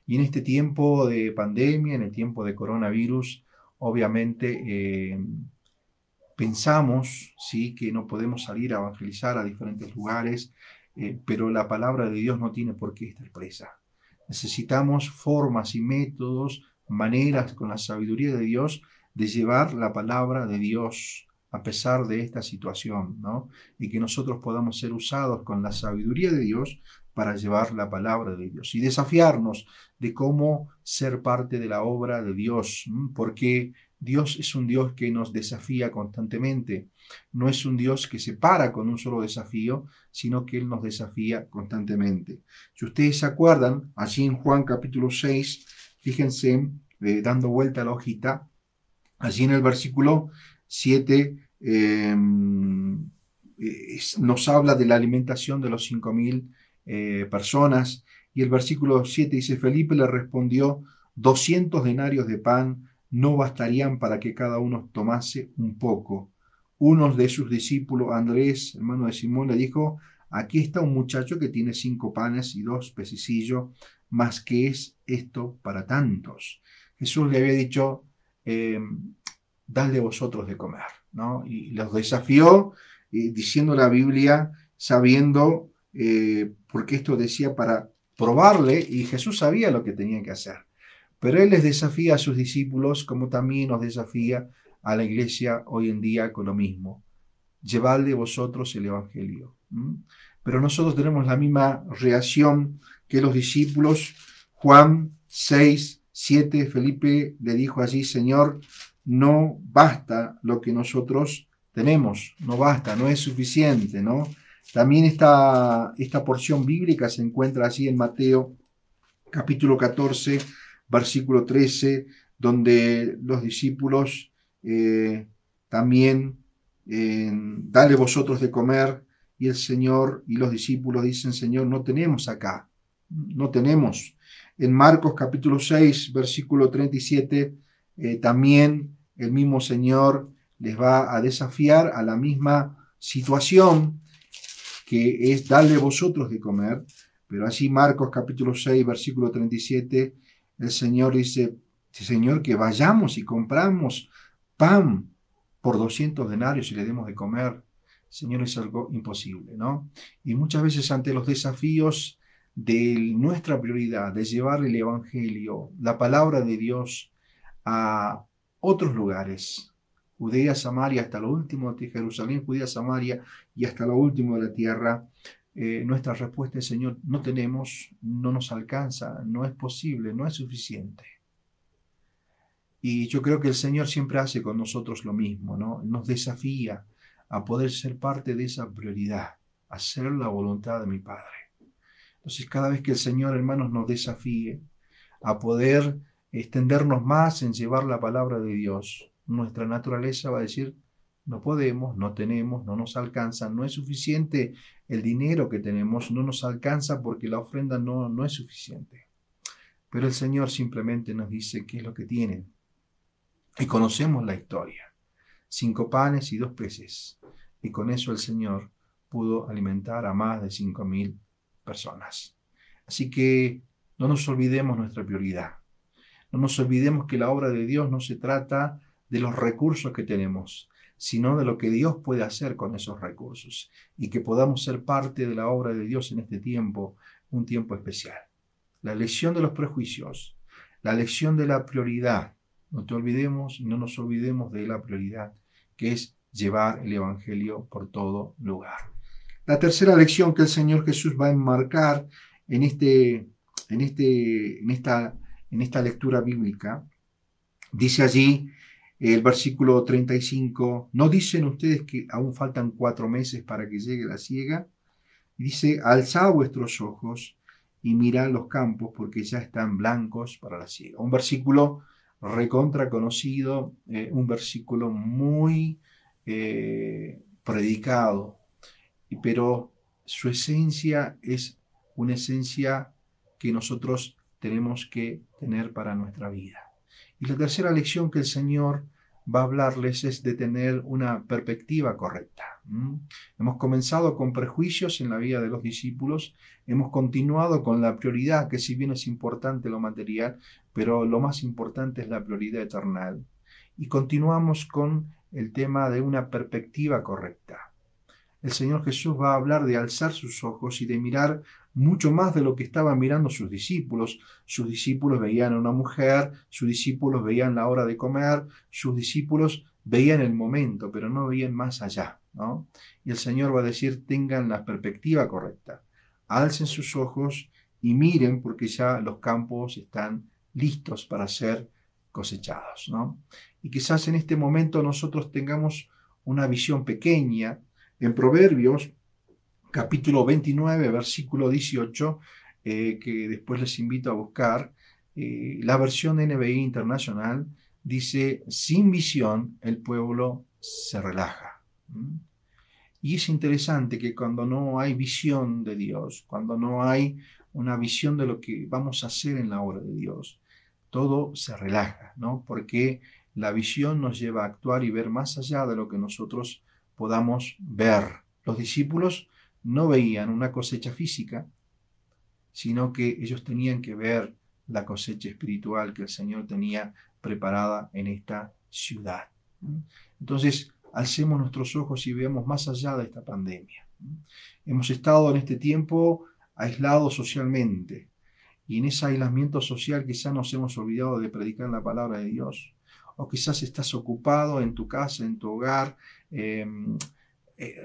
Y en este tiempo de pandemia, en el tiempo de coronavirus, obviamente pensamos, ¿sí?, que no podemos salir a evangelizar a diferentes lugares, pero la palabra de Dios no tiene por qué estar presa. Necesitamos formas y métodos, maneras con la sabiduría de Dios de llevar la palabra de Dios a pesar de esta situación, ¿no? Y que nosotros podamos ser usados con la sabiduría de Dios para llevar la palabra de Dios y desafiarnos de cómo ser parte de la obra de Dios, porque Dios es un Dios que nos desafía constantemente. No es un Dios que se para con un solo desafío, sino que Él nos desafía constantemente. Si ustedes se acuerdan, allí en Juan capítulo 6, fíjense, dando vuelta a la hojita, allí en el versículo 7 nos habla de la alimentación de los 5,000 personas, y el versículo 7 dice: Felipe le respondió: 200 denarios de pan no bastarían para que cada uno tomase un poco. Uno de sus discípulos, Andrés, hermano de Simón, le dijo: aquí está un muchacho que tiene 5 panes y 2 pececillos, mas ¿qué es esto para tantos? Jesús le había dicho: dadle vosotros de comer, ¿no? Y los desafió, diciendo la Biblia, sabiendo, porque esto decía para probarle, y Jesús sabía lo que tenía que hacer. Pero Él les desafía a sus discípulos, como también nos desafía a la iglesia hoy en día con lo mismo. Llevadle vosotros el Evangelio. Pero nosotros tenemos la misma reacción que los discípulos. Juan 6:7, Felipe le dijo allí: Señor, no basta lo que nosotros tenemos, no basta, no es suficiente, ¿no? También esta porción bíblica se encuentra allí en Mateo capítulo 14, versículo 13, donde los discípulos también dale vosotros de comer, y el Señor y los discípulos dicen: Señor, no tenemos acá, no tenemos. En Marcos capítulo 6, versículo 37, también el mismo Señor les va a desafiar a la misma situación, que es darle vosotros de comer. Pero así Marcos capítulo 6, versículo 37, el Señor dice: Señor, que vayamos y compramos pan por 200 denarios y le demos de comer. Señor, es algo imposible, ¿no? Y muchas veces ante los desafíos de nuestra prioridad, de llevar el Evangelio, la palabra de Dios a otros lugares, Judea, Samaria, hasta lo último de Jerusalén, Judea, Samaria y hasta lo último de la tierra, nuestra respuesta es: Señor, no tenemos, no nos alcanza, no es posible, no es suficiente. Y yo creo que el Señor siempre hace con nosotros lo mismo, ¿no? Nos desafía a poder ser parte de esa prioridad, hacer la voluntad de mi Padre. Entonces, cada vez que el Señor, hermanos, nos desafíe a poder extendernos más en llevar la palabra de Dios, nuestra naturaleza va a decir, no podemos, no tenemos, no nos alcanza, no es suficiente el dinero que tenemos, no nos alcanza porque la ofrenda no es suficiente. Pero el Señor simplemente nos dice qué es lo que tienen. Y conocemos la historia. 5 panes y 2 peces. Y con eso el Señor pudo alimentar a más de 5.000 personas. Así que no nos olvidemos nuestra prioridad. No nos olvidemos que la obra de Dios no se trata de los recursos que tenemos, sino de lo que Dios puede hacer con esos recursos. Y que podamos ser parte de la obra de Dios en este tiempo, un tiempo especial. La lección de los prejuicios, la lección de la prioridad. No te olvidemos y no nos olvidemos de la prioridad, que es llevar el Evangelio por todo lugar. La tercera lección que el Señor Jesús va a enmarcar en esta lectura bíblica, dice allí el versículo 35, ¿no dicen ustedes que aún faltan 4 meses para que llegue la siega? Y dice, alzad vuestros ojos y mirad los campos porque ya están blancos para la siega. Un versículo recontra conocido, un versículo muy predicado, pero su esencia es una esencia que nosotros tenemos que tener para nuestra vida. Y la tercera lección que el Señor va a hablarles es de tener una perspectiva correcta. Hemos comenzado con prejuicios en la vida de los discípulos, hemos continuado con la prioridad, que si bien es importante lo material, pero lo más importante es la prioridad eterna. Y continuamos con el tema de una perspectiva correcta. El Señor Jesús va a hablar de alzar sus ojos y de mirar mucho más de lo que estaban mirando sus discípulos. Sus discípulos veían a una mujer, sus discípulos veían la hora de comer, sus discípulos veían el momento, pero no veían más allá, ¿no? Y el Señor va a decir, tengan la perspectiva correcta, alcen sus ojos y miren porque ya los campos están listos para ser cosechados, ¿no? Y quizás en este momento nosotros tengamos una visión pequeña. En Proverbios, capítulo 29, versículo 18, que después les invito a buscar, la versión NBI Internacional dice, sin visión el pueblo se relaja. Y es interesante que cuando no hay visión de Dios, cuando no hay una visión de lo que vamos a hacer en la obra de Dios, todo se relaja, ¿no? Porque la visión nos lleva a actuar y ver más allá de lo que nosotros podamos ver. Los discípulos no veían una cosecha física, sino que ellos tenían que ver la cosecha espiritual que el Señor tenía preparada en esta ciudad. Entonces, alcemos nuestros ojos y veamos más allá de esta pandemia. Hemos estado en este tiempo aislados socialmente, y en ese aislamiento social quizás nos hemos olvidado de predicar la palabra de Dios, o quizás estás ocupado en tu casa, en tu hogar,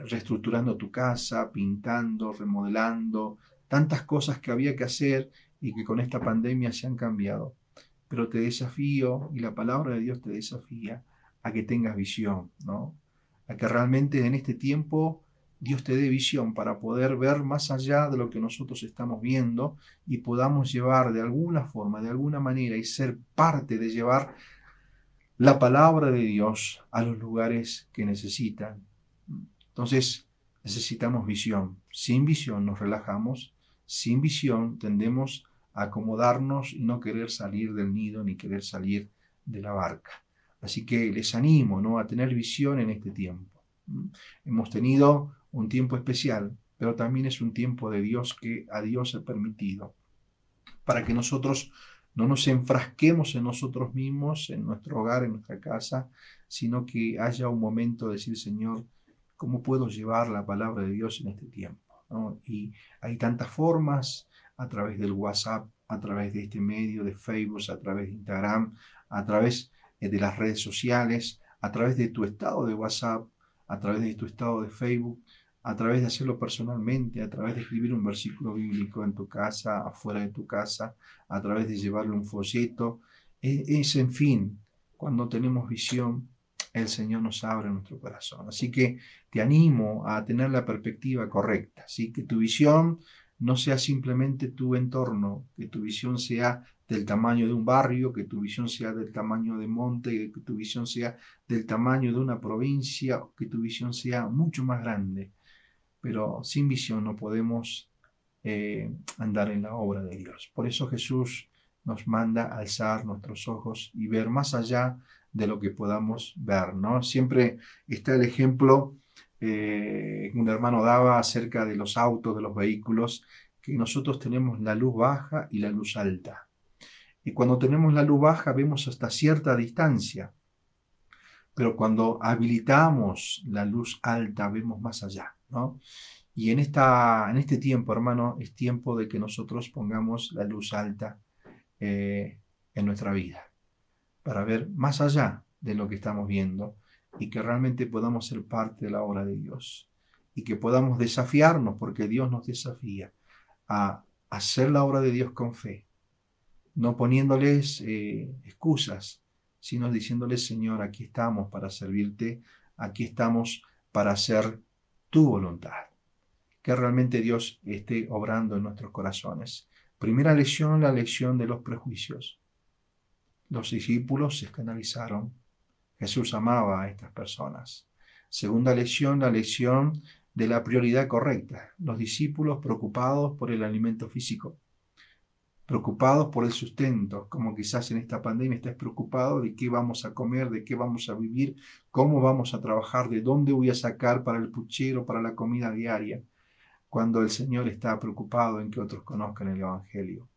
reestructurando tu casa, pintando, remodelando, tantas cosas que había que hacer y que con esta pandemia se han cambiado. Pero te desafío, y la palabra de Dios te desafía, a que tengas visión, ¿no? A que realmente en este tiempo Dios te dé visión para poder ver más allá de lo que nosotros estamos viendo y podamos llevar de alguna forma, de alguna manera y ser parte de llevar la palabra de Dios a los lugares que necesitan. Entonces necesitamos visión. Sin visión nos relajamos, sin visión tendemos a acomodarnos y no querer salir del nido ni querer salir de la barca. Así que les animo, ¿no?, a tener visión en este tiempo. Hemos tenido un tiempo especial, pero también es un tiempo de Dios que a Dios ha permitido, para que nosotros no nos enfrasquemos en nosotros mismos, en nuestro hogar, en nuestra casa, sino que haya un momento de decir, Señor, ¿cómo puedo llevar la palabra de Dios en este tiempo? ¿No? Y hay tantas formas, a través del WhatsApp, a través de este medio de Facebook, a través de Instagram, a través de las redes sociales, a través de tu estado de WhatsApp, a través de tu estado de Facebook, a través de hacerlo personalmente, a través de escribir un versículo bíblico en tu casa, afuera de tu casa, a través de llevarle un folleto. En fin, cuando tenemos visión, el Señor nos abre nuestro corazón. Así que te animo a tener la perspectiva correcta, ¿sí? Que tu visión no sea simplemente tu entorno, que tu visión sea del tamaño de un barrio, que tu visión sea del tamaño de monte, que tu visión sea del tamaño de una provincia, que tu visión sea mucho más grande. Pero sin visión no podemos andar en la obra de Dios. Por eso Jesús nos manda a alzar nuestros ojos y ver más allá de lo que podamos ver, ¿no? Siempre está el ejemplo que un hermano daba acerca de los autos, de los vehículos, que nosotros tenemos la luz baja y la luz alta. Y cuando tenemos la luz baja vemos hasta cierta distancia, pero cuando habilitamos la luz alta vemos más allá, ¿no? Y en este tiempo, hermano, es tiempo de que nosotros pongamos la luz alta en nuestra vida, para ver más allá de lo que estamos viendo y que realmente podamos ser parte de la obra de Dios y que podamos desafiarnos, porque Dios nos desafía a hacer la obra de Dios con fe, no poniéndoles excusas, sino diciéndoles: Señor, aquí estamos para servirte, aquí estamos para hacer tu voluntad. Que realmente Dios esté obrando en nuestros corazones. Primera lección, la lección de los prejuicios. Los discípulos se escandalizaron. Jesús amaba a estas personas. Segunda lección, la lección de la prioridad correcta. Los discípulos preocupados por el alimento físico, preocupados por el sustento, como quizás en esta pandemia estés preocupado de qué vamos a comer, de qué vamos a vivir, cómo vamos a trabajar, de dónde voy a sacar para el puchero, para la comida diaria, cuando el Señor está preocupado en que otros conozcan el Evangelio.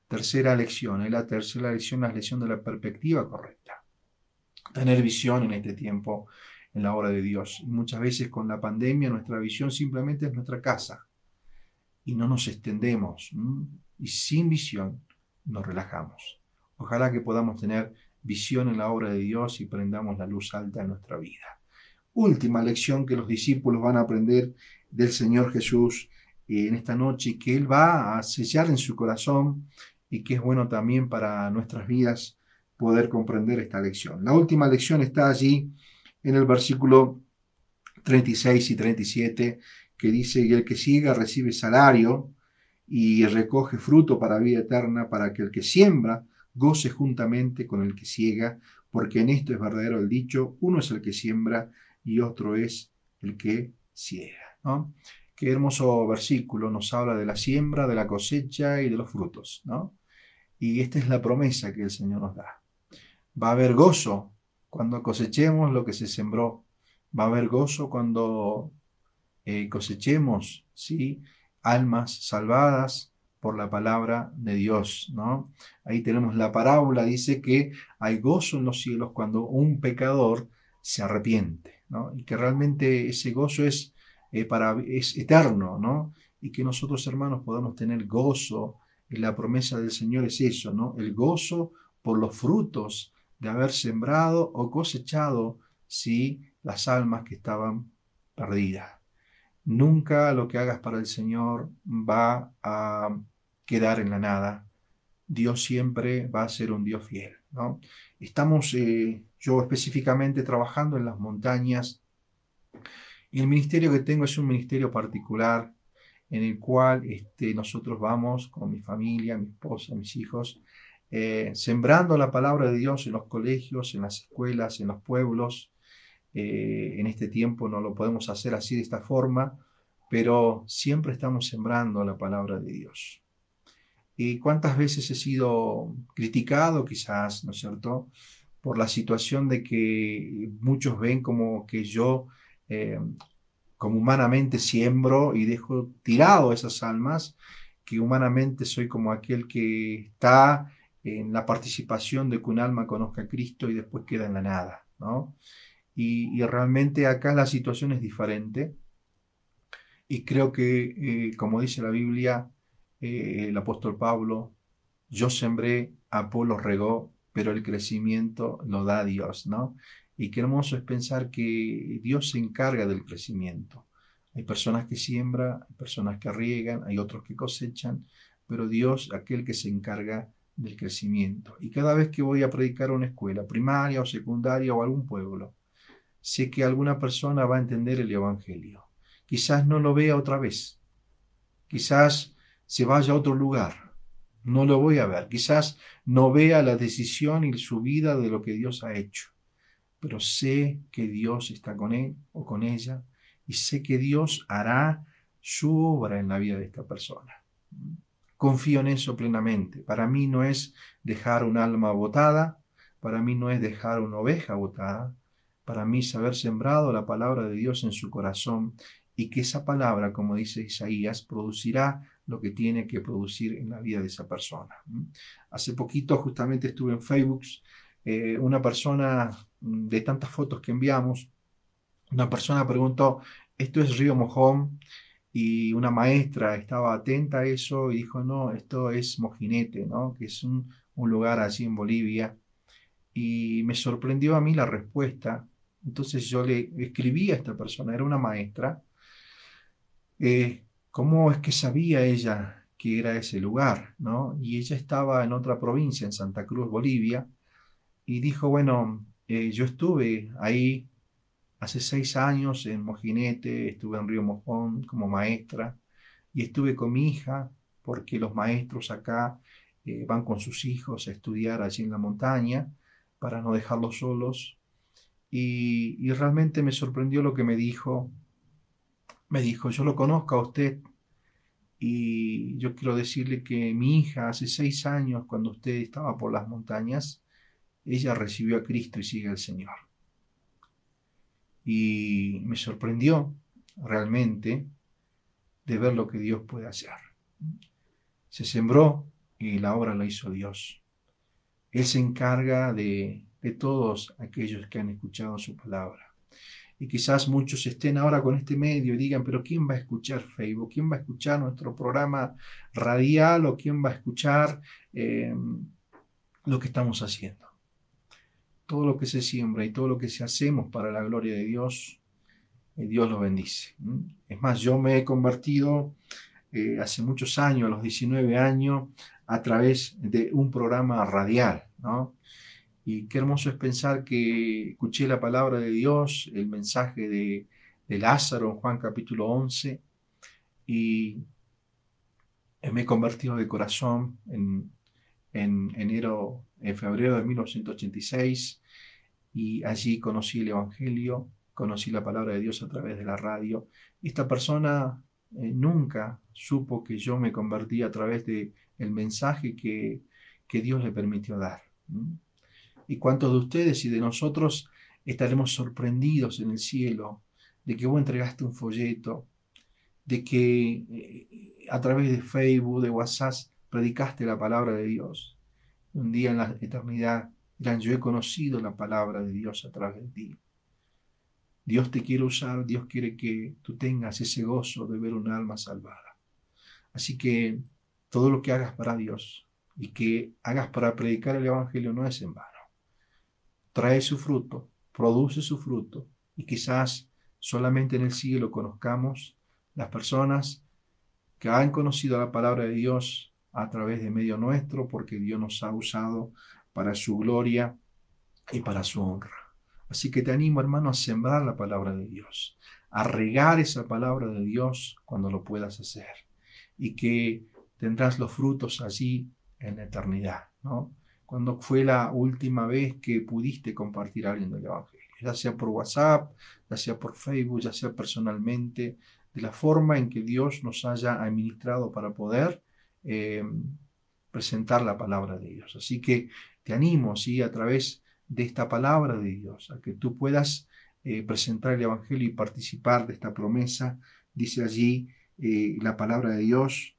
Tercera lección, la tercera lección, la lección de la perspectiva correcta. Tener visión en este tiempo en la obra de Dios. Y muchas veces con la pandemia nuestra visión simplemente es nuestra casa y no nos extendemos. Y sin visión nos relajamos. Ojalá que podamos tener visión en la obra de Dios y prendamos la luz alta en nuestra vida. Última lección que los discípulos van a aprender del Señor Jesús en esta noche, que Él va a sellar en su corazón y que es bueno también para nuestras vidas poder comprender esta lección. La última lección está allí en el versículo 36 y 37, que dice: y el que siega recibe salario y recoge fruto para vida eterna, para que el que siembra goce juntamente con el que siega, porque en esto es verdadero el dicho: uno es el que siembra y otro es el que ciega, ¿no? Qué hermoso versículo, nos habla de la siembra, de la cosecha y de los frutos, ¿no? Y esta es la promesa que el Señor nos da. Va a haber gozo cuando cosechemos lo que se sembró. Va a haber gozo cuando cosechemos, ¿sí?, almas salvadas por la palabra de Dios, ¿no? Ahí tenemos la parábola, dice que hay gozo en los cielos cuando un pecador se arrepiente, ¿no? Y que realmente ese gozo es eterno, ¿no? Y que nosotros, hermanos, podamos tener gozo. Y la promesa del Señor es eso, ¿no? El gozo por los frutos de haber sembrado o cosechado, sí, las almas que estaban perdidas. Nunca lo que hagas para el Señor va a quedar en la nada. Dios siempre va a ser un Dios fiel, ¿no? Estamos, yo específicamente, trabajando en las montañas. Y el ministerio que tengo es un ministerio particular en el cual nosotros vamos con mi familia, mi esposa, mis hijos, sembrando la palabra de Dios en los colegios, en las escuelas, en los pueblos. En este tiempo no lo podemos hacer así de esta forma, pero siempre estamos sembrando la palabra de Dios. ¿Y cuántas veces he sido criticado, quizás, ¿no es cierto?, por la situación de que muchos ven como que yo, como humanamente siembro y dejo tirado esas almas, que humanamente soy como aquel que está en la participación de que un alma conozca a Cristo y después queda en la nada, ¿no? Y realmente acá la situación es diferente. Y creo que, como dice la Biblia, el apóstol Pablo: yo sembré, Apolo regó, pero el crecimiento lo da Dios, ¿no? Y qué hermoso es pensar que Dios se encarga del crecimiento. Hay personas que siembran, hay personas que riegan, hay otros que cosechan, pero Dios, aquel que se encarga del crecimiento. Y cada vez que voy a predicar a una escuela primaria o secundaria o algún pueblo, sé que alguna persona va a entender el Evangelio. Quizás no lo vea otra vez. Quizás se vaya a otro lugar. No lo voy a ver. Quizás no vea la decisión y su vida de lo que Dios ha hecho. Pero sé que Dios está con él o con ella y sé que Dios hará su obra en la vida de esta persona. Confío en eso plenamente. Para mí no es dejar un alma botada, para mí no es dejar una oveja botada, para mí es haber sembrado la palabra de Dios en su corazón y que esa palabra, como dice Isaías, producirá lo que tiene que producir en la vida de esa persona. Hace poquito justamente estuve en Facebook, una persona, de tantas fotos que enviamos, una persona preguntó, ¿esto es Río Mojón? Y una maestra estaba atenta a eso y dijo, no, esto es Mojinete, ¿no? Que es un lugar allí en Bolivia. Y me sorprendió a mí la respuesta. Entonces yo le escribí a esta persona, era una maestra, cómo es que sabía ella que era ese lugar, ¿no? Y ella estaba en otra provincia, en Santa Cruz, Bolivia, y dijo, bueno, yo estuve ahí hace 6 años en Mojinete, estuve en Río Mojón como maestra, y estuve con mi hija, porque los maestros acá van con sus hijos a estudiar allí en la montaña, para no dejarlos solos, y realmente me sorprendió lo que me dijo. Me dijo, yo lo conozco a usted y yo quiero decirle que mi hija hace 6 años, cuando usted estaba por las montañas, ella recibió a Cristo y sigue al Señor. Y me sorprendió realmente de ver lo que Dios puede hacer. Se sembró y la obra la hizo Dios. Él se encarga de todos aquellos que han escuchado su palabra. Y quizás muchos estén ahora con este medio y digan, pero ¿quién va a escuchar Facebook? ¿Quién va a escuchar nuestro programa radial? ¿O quién va a escuchar lo que estamos haciendo? Todo lo que se siembra y todo lo que se hacemos para la gloria de Dios, Dios lo bendice. Es más, yo me he convertido hace muchos años, a los 19 años, a través de un programa radial, ¿no? Y qué hermoso es pensar que escuché la palabra de Dios, el mensaje de Lázaro en Juan capítulo 11, y me he convertido de corazón en febrero de 1986, y allí conocí el Evangelio, conocí la palabra de Dios a través de la radio. Esta persona nunca supo que yo me convertí a través del mensaje que Dios le permitió dar. ¿Y cuántos de ustedes y de nosotros estaremos sorprendidos en el cielo de que vos entregaste un folleto, de que a través de Facebook, de WhatsApp, predicaste la palabra de Dios? Un día en la eternidad dirán, yo he conocido la palabra de Dios a través de ti. Dios te quiere usar, Dios quiere que tú tengas ese gozo de ver un alma salvada. Así que todo lo que hagas para Dios y que hagas para predicar el Evangelio no es en vano. Trae su fruto, produce su fruto, y quizás solamente en el cielo conozcamos las personas que han conocido la palabra de Dios a través de medio nuestro, porque Dios nos ha usado para su gloria y para su honra. Así que te animo, hermano, a sembrar la palabra de Dios, a regar esa palabra de Dios cuando lo puedas hacer, y que tendrás los frutos allí en la eternidad, ¿no? Cuando fue la última vez que pudiste compartir a alguien del Evangelio, ya sea por WhatsApp, ya sea por Facebook, ya sea personalmente, de la forma en que Dios nos haya administrado para poder presentar la palabra de Dios. Así que te animo, ¿sí?, a través de esta palabra de Dios, a que tú puedas presentar el Evangelio y participar de esta promesa. Dice allí la palabra de Dios,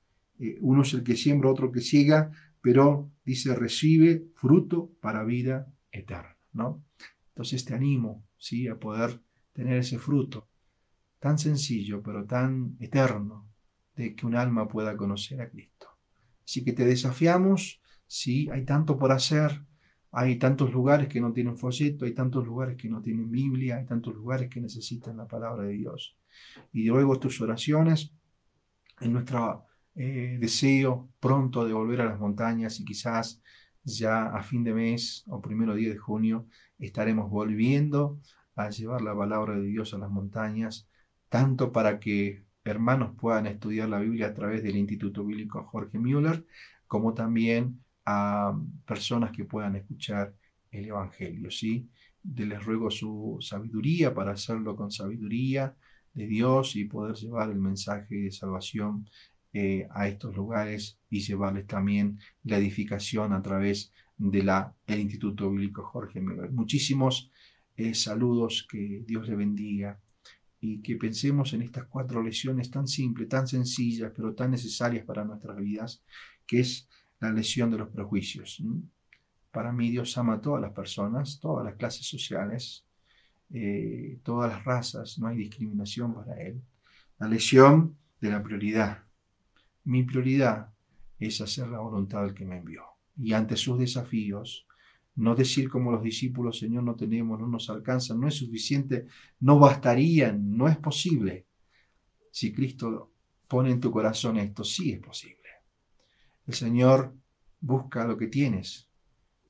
uno es el que siembra, otro que siega, pero dice, recibe fruto para vida eterna, ¿no? Entonces te animo, ¿sí?, a poder tener ese fruto tan sencillo, pero tan eterno, de que un alma pueda conocer a Cristo. Así que te desafiamos, ¿sí? Hay tanto por hacer, hay tantos lugares que no tienen folleto, hay tantos lugares que no tienen Biblia, hay tantos lugares que necesitan la palabra de Dios. Y luego tus oraciones, en nuestro deseo pronto de volver a las montañas, y quizás ya a fin de mes o primero día de junio estaremos volviendo a llevar la palabra de Dios a las montañas, tanto para que hermanos puedan estudiar la Biblia a través del Instituto Bíblico Jorge Müller, como también a personas que puedan escuchar el Evangelio, ¿sí? Les ruego su sabiduría para hacerlo con sabiduría de Dios y poder llevar el mensaje de salvación a estos lugares y llevarles también la edificación a través del Instituto Bíblico Jorge Müller. Muchísimos saludos, que Dios le bendiga y que pensemos en estas 4 lecciones tan simples, tan sencillas, pero tan necesarias para nuestras vidas, que es la lección de los prejuicios. Para mí Dios ama a todas las personas, todas las clases sociales, todas las razas, no hay discriminación para Él. La lección de la prioridad. Mi prioridad es hacer la voluntad del que me envió. Y ante sus desafíos, no decir como los discípulos, Señor, no tenemos, no nos alcanzan, no es suficiente, no bastarían, no es posible. Si Cristo pone en tu corazón esto, sí es posible. El Señor busca lo que tienes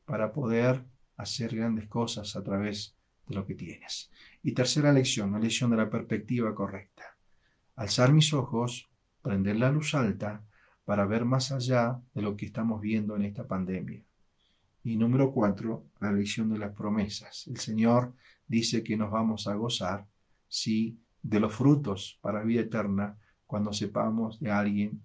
para poder hacer grandes cosas a través de lo que tienes. Y tercera lección, la lección de la perspectiva correcta. Alzar mis ojos, prender la luz alta para ver más allá de lo que estamos viendo en esta pandemia. Y número 4, la lección de las promesas. El Señor dice que nos vamos a gozar, sí, de los frutos para vida eterna cuando sepamos de alguien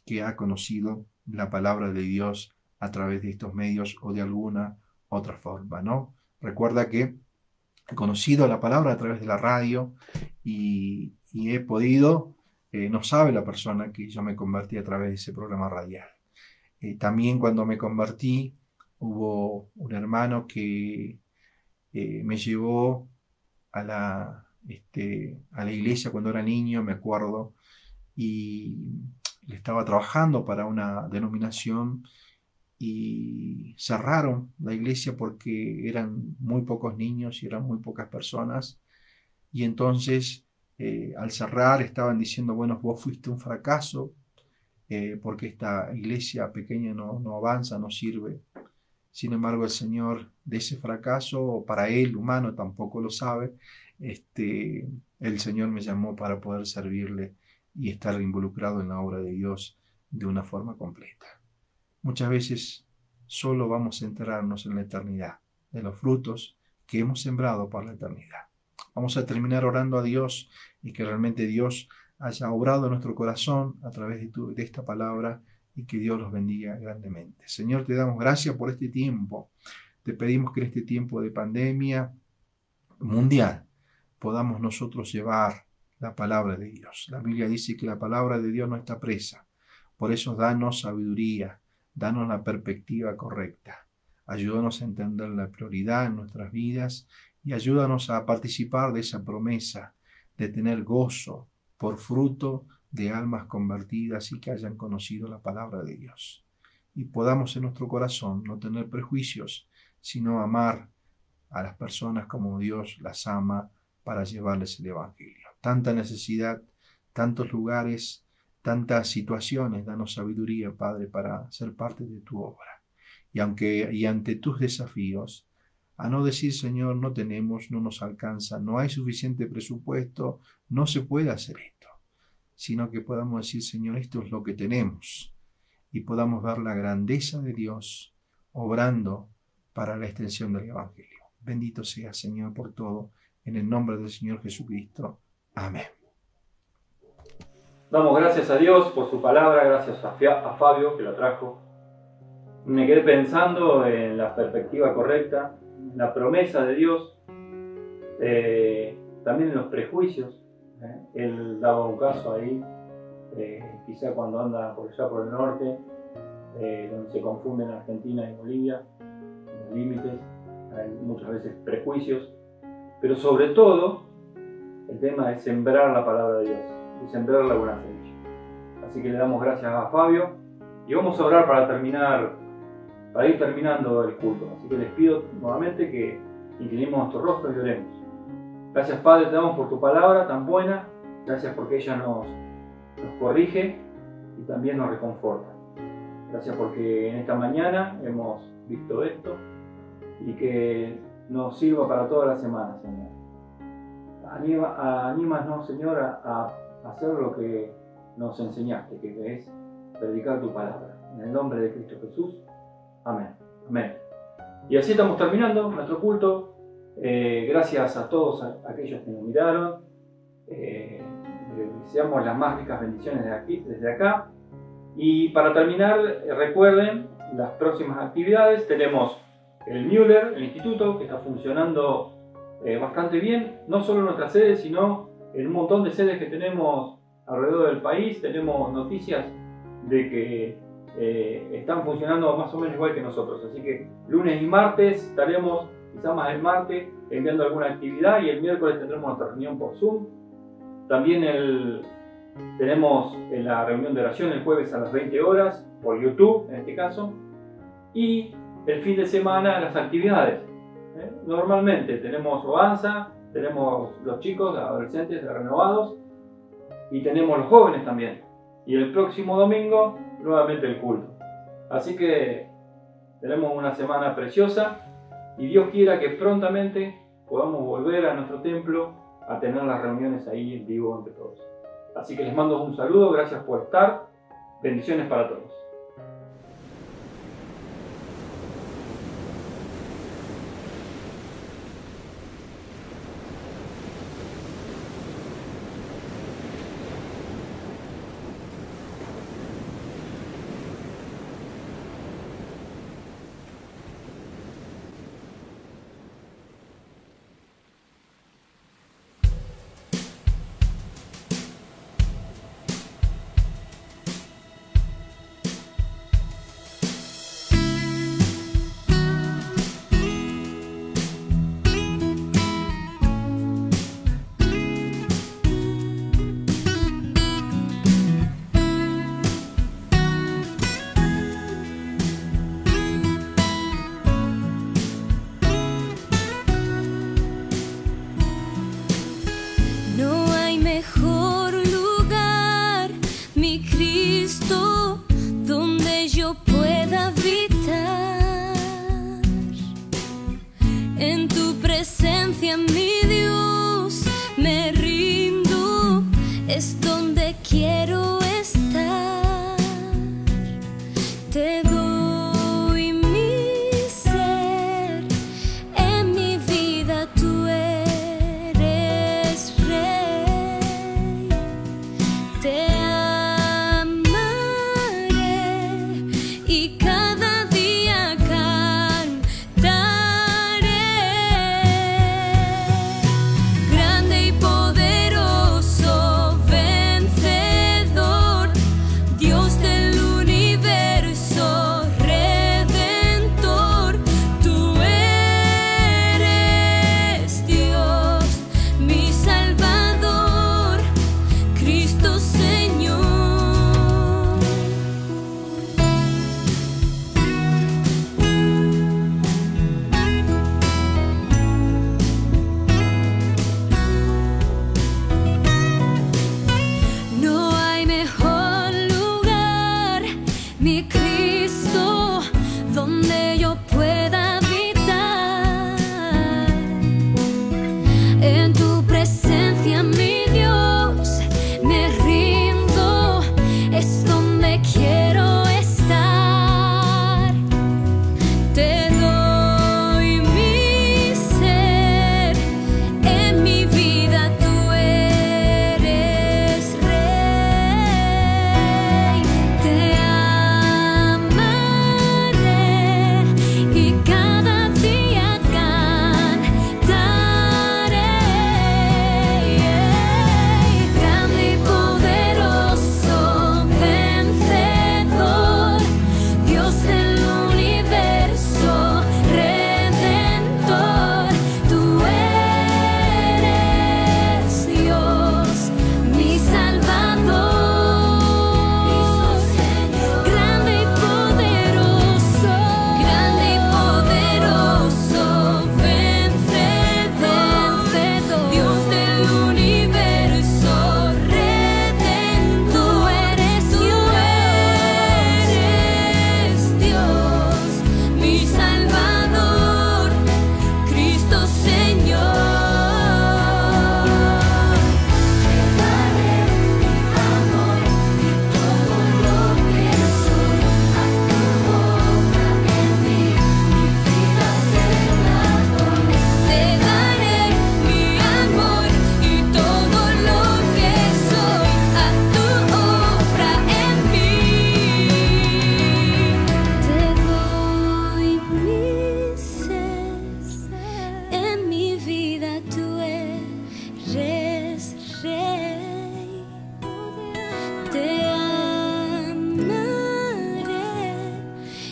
que ha conocido la palabra de Dios a través de estos medios o de alguna otra forma, ¿no? Recuerda que he conocido la palabra a través de la radio y he podido, no sabe la persona que yo me convertí a través de ese programa radial. También cuando me convertí, hubo un hermano que me llevó a la iglesia cuando era niño, me acuerdo, y le estaba trabajando para una denominación y cerraron la iglesia porque eran muy pocos niños y eran muy pocas personas. Y entonces, al cerrar, estaban diciendo, bueno, vos fuiste un fracaso porque esta iglesia pequeña no avanza, no sirve. Sin embargo, el Señor, de ese fracaso, para él, humano, tampoco lo sabe, el Señor me llamó para poder servirle y estar involucrado en la obra de Dios de una forma completa. Muchas veces solo vamos a enterarnos en la eternidad de los frutos que hemos sembrado para la eternidad. Vamos a terminar orando a Dios y que realmente Dios haya obrado en nuestro corazón a través de esta palabra y que Dios los bendiga grandemente. Señor, te damos gracias por este tiempo. Te pedimos que en este tiempo de pandemia mundial podamos nosotros llevar la palabra de Dios. La Biblia dice que la palabra de Dios no está presa. Por eso danos sabiduría, danos la perspectiva correcta. Ayúdanos a entender la prioridad en nuestras vidas y ayúdanos a participar de esa promesa de tener gozo por fruto de almas convertidas y que hayan conocido la palabra de Dios. Y podamos en nuestro corazón no tener prejuicios, sino amar a las personas como Dios las ama para llevarles el Evangelio. Tanta necesidad, tantos lugares, tantas situaciones, danos sabiduría, Padre, para ser parte de tu obra. Y ante tus desafíos, a no decir, Señor, no tenemos, no nos alcanza, no hay suficiente presupuesto, no se puede hacer esto, sino que podamos decir, Señor, esto es lo que tenemos, y podamos ver la grandeza de Dios obrando para la extensión del Evangelio. Bendito sea, Señor, por todo, en el nombre del Señor Jesucristo. Amén. Damos gracias a Dios por su palabra, gracias a Fabio que la trajo. Me quedé pensando en la perspectiva correcta, en la promesa de Dios, también en los prejuicios. Él daba un caso ahí, quizá cuando anda por allá por el norte, donde se confunden Argentina y Bolivia, en los límites, hay muchas veces prejuicios, pero sobre todo el tema es sembrar la palabra de Dios, y sembrar la buena semilla. Así que le damos gracias a Fabio y vamos a orar para ir terminando el culto. Así que les pido nuevamente que inclinemos nuestro rostro y oremos. Gracias, Padre, te damos por tu palabra tan buena. Gracias porque ella nos corrige y también nos reconforta. Gracias porque en esta mañana hemos visto esto y que nos sirva para toda la semana, Señor. anímanos, Señor, a hacer lo que nos enseñaste, que es predicar tu palabra. En el nombre de Cristo Jesús. Amén. Amén. Y así estamos terminando nuestro culto. Gracias a todos aquellos que nos miraron. Deseamos las más ricas bendiciones desde acá. Y para terminar, recuerden las próximas actividades. Tenemos el Müller, el instituto, que está funcionando bastante bien, no solo en nuestra sede, sino en un montón de sedes que tenemos alrededor del país. Tenemos noticias de que están funcionando más o menos igual que nosotros, así que lunes y martes estaremos, quizás más el martes, enviando alguna actividad, y el miércoles tendremos nuestra reunión por Zoom. También tenemos la reunión de oración el jueves a las 20 horas, por YouTube en este caso, y el fin de semana las actividades. Normalmente tenemos OANSA, tenemos los chicos, los adolescentes de renovados, y tenemos los jóvenes también. Y el próximo domingo, nuevamente el culto. Así que tenemos una semana preciosa, y Dios quiera que prontamente podamos volver a nuestro templo a tener las reuniones ahí en vivo entre todos. Así que les mando un saludo, gracias por estar, bendiciones para todos.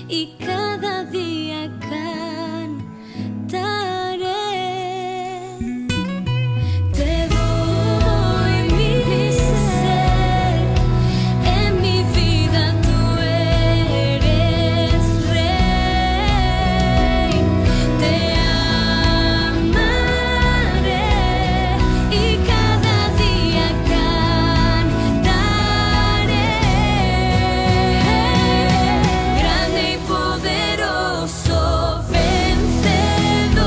y cada día cantaré. Te doy mi ser, en mi vida tú eres rey. Te amaré y cada día cantaré. Grande y poderoso, vencedor,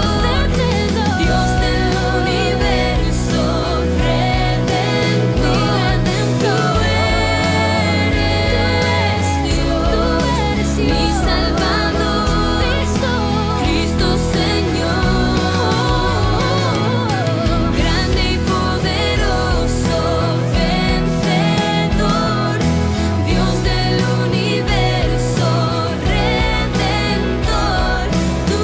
Dios del universo, redentor. Tú eres Dios, mi Salvador, Cristo Señor. Grande y poderoso, vencedor, Dios del universo, redentor. Tú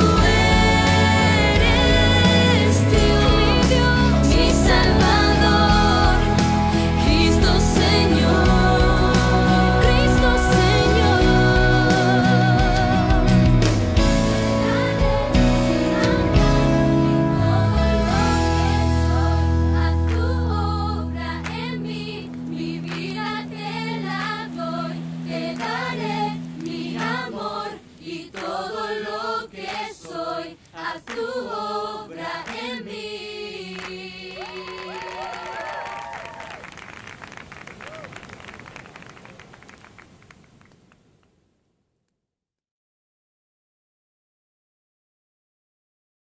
eres Dios, mi Salvador, Cristo Señor, Cristo Señor. Haz tu obra en mí, mi vida te la doy, te daré mi amor y todo lo que soy. Haz tu obra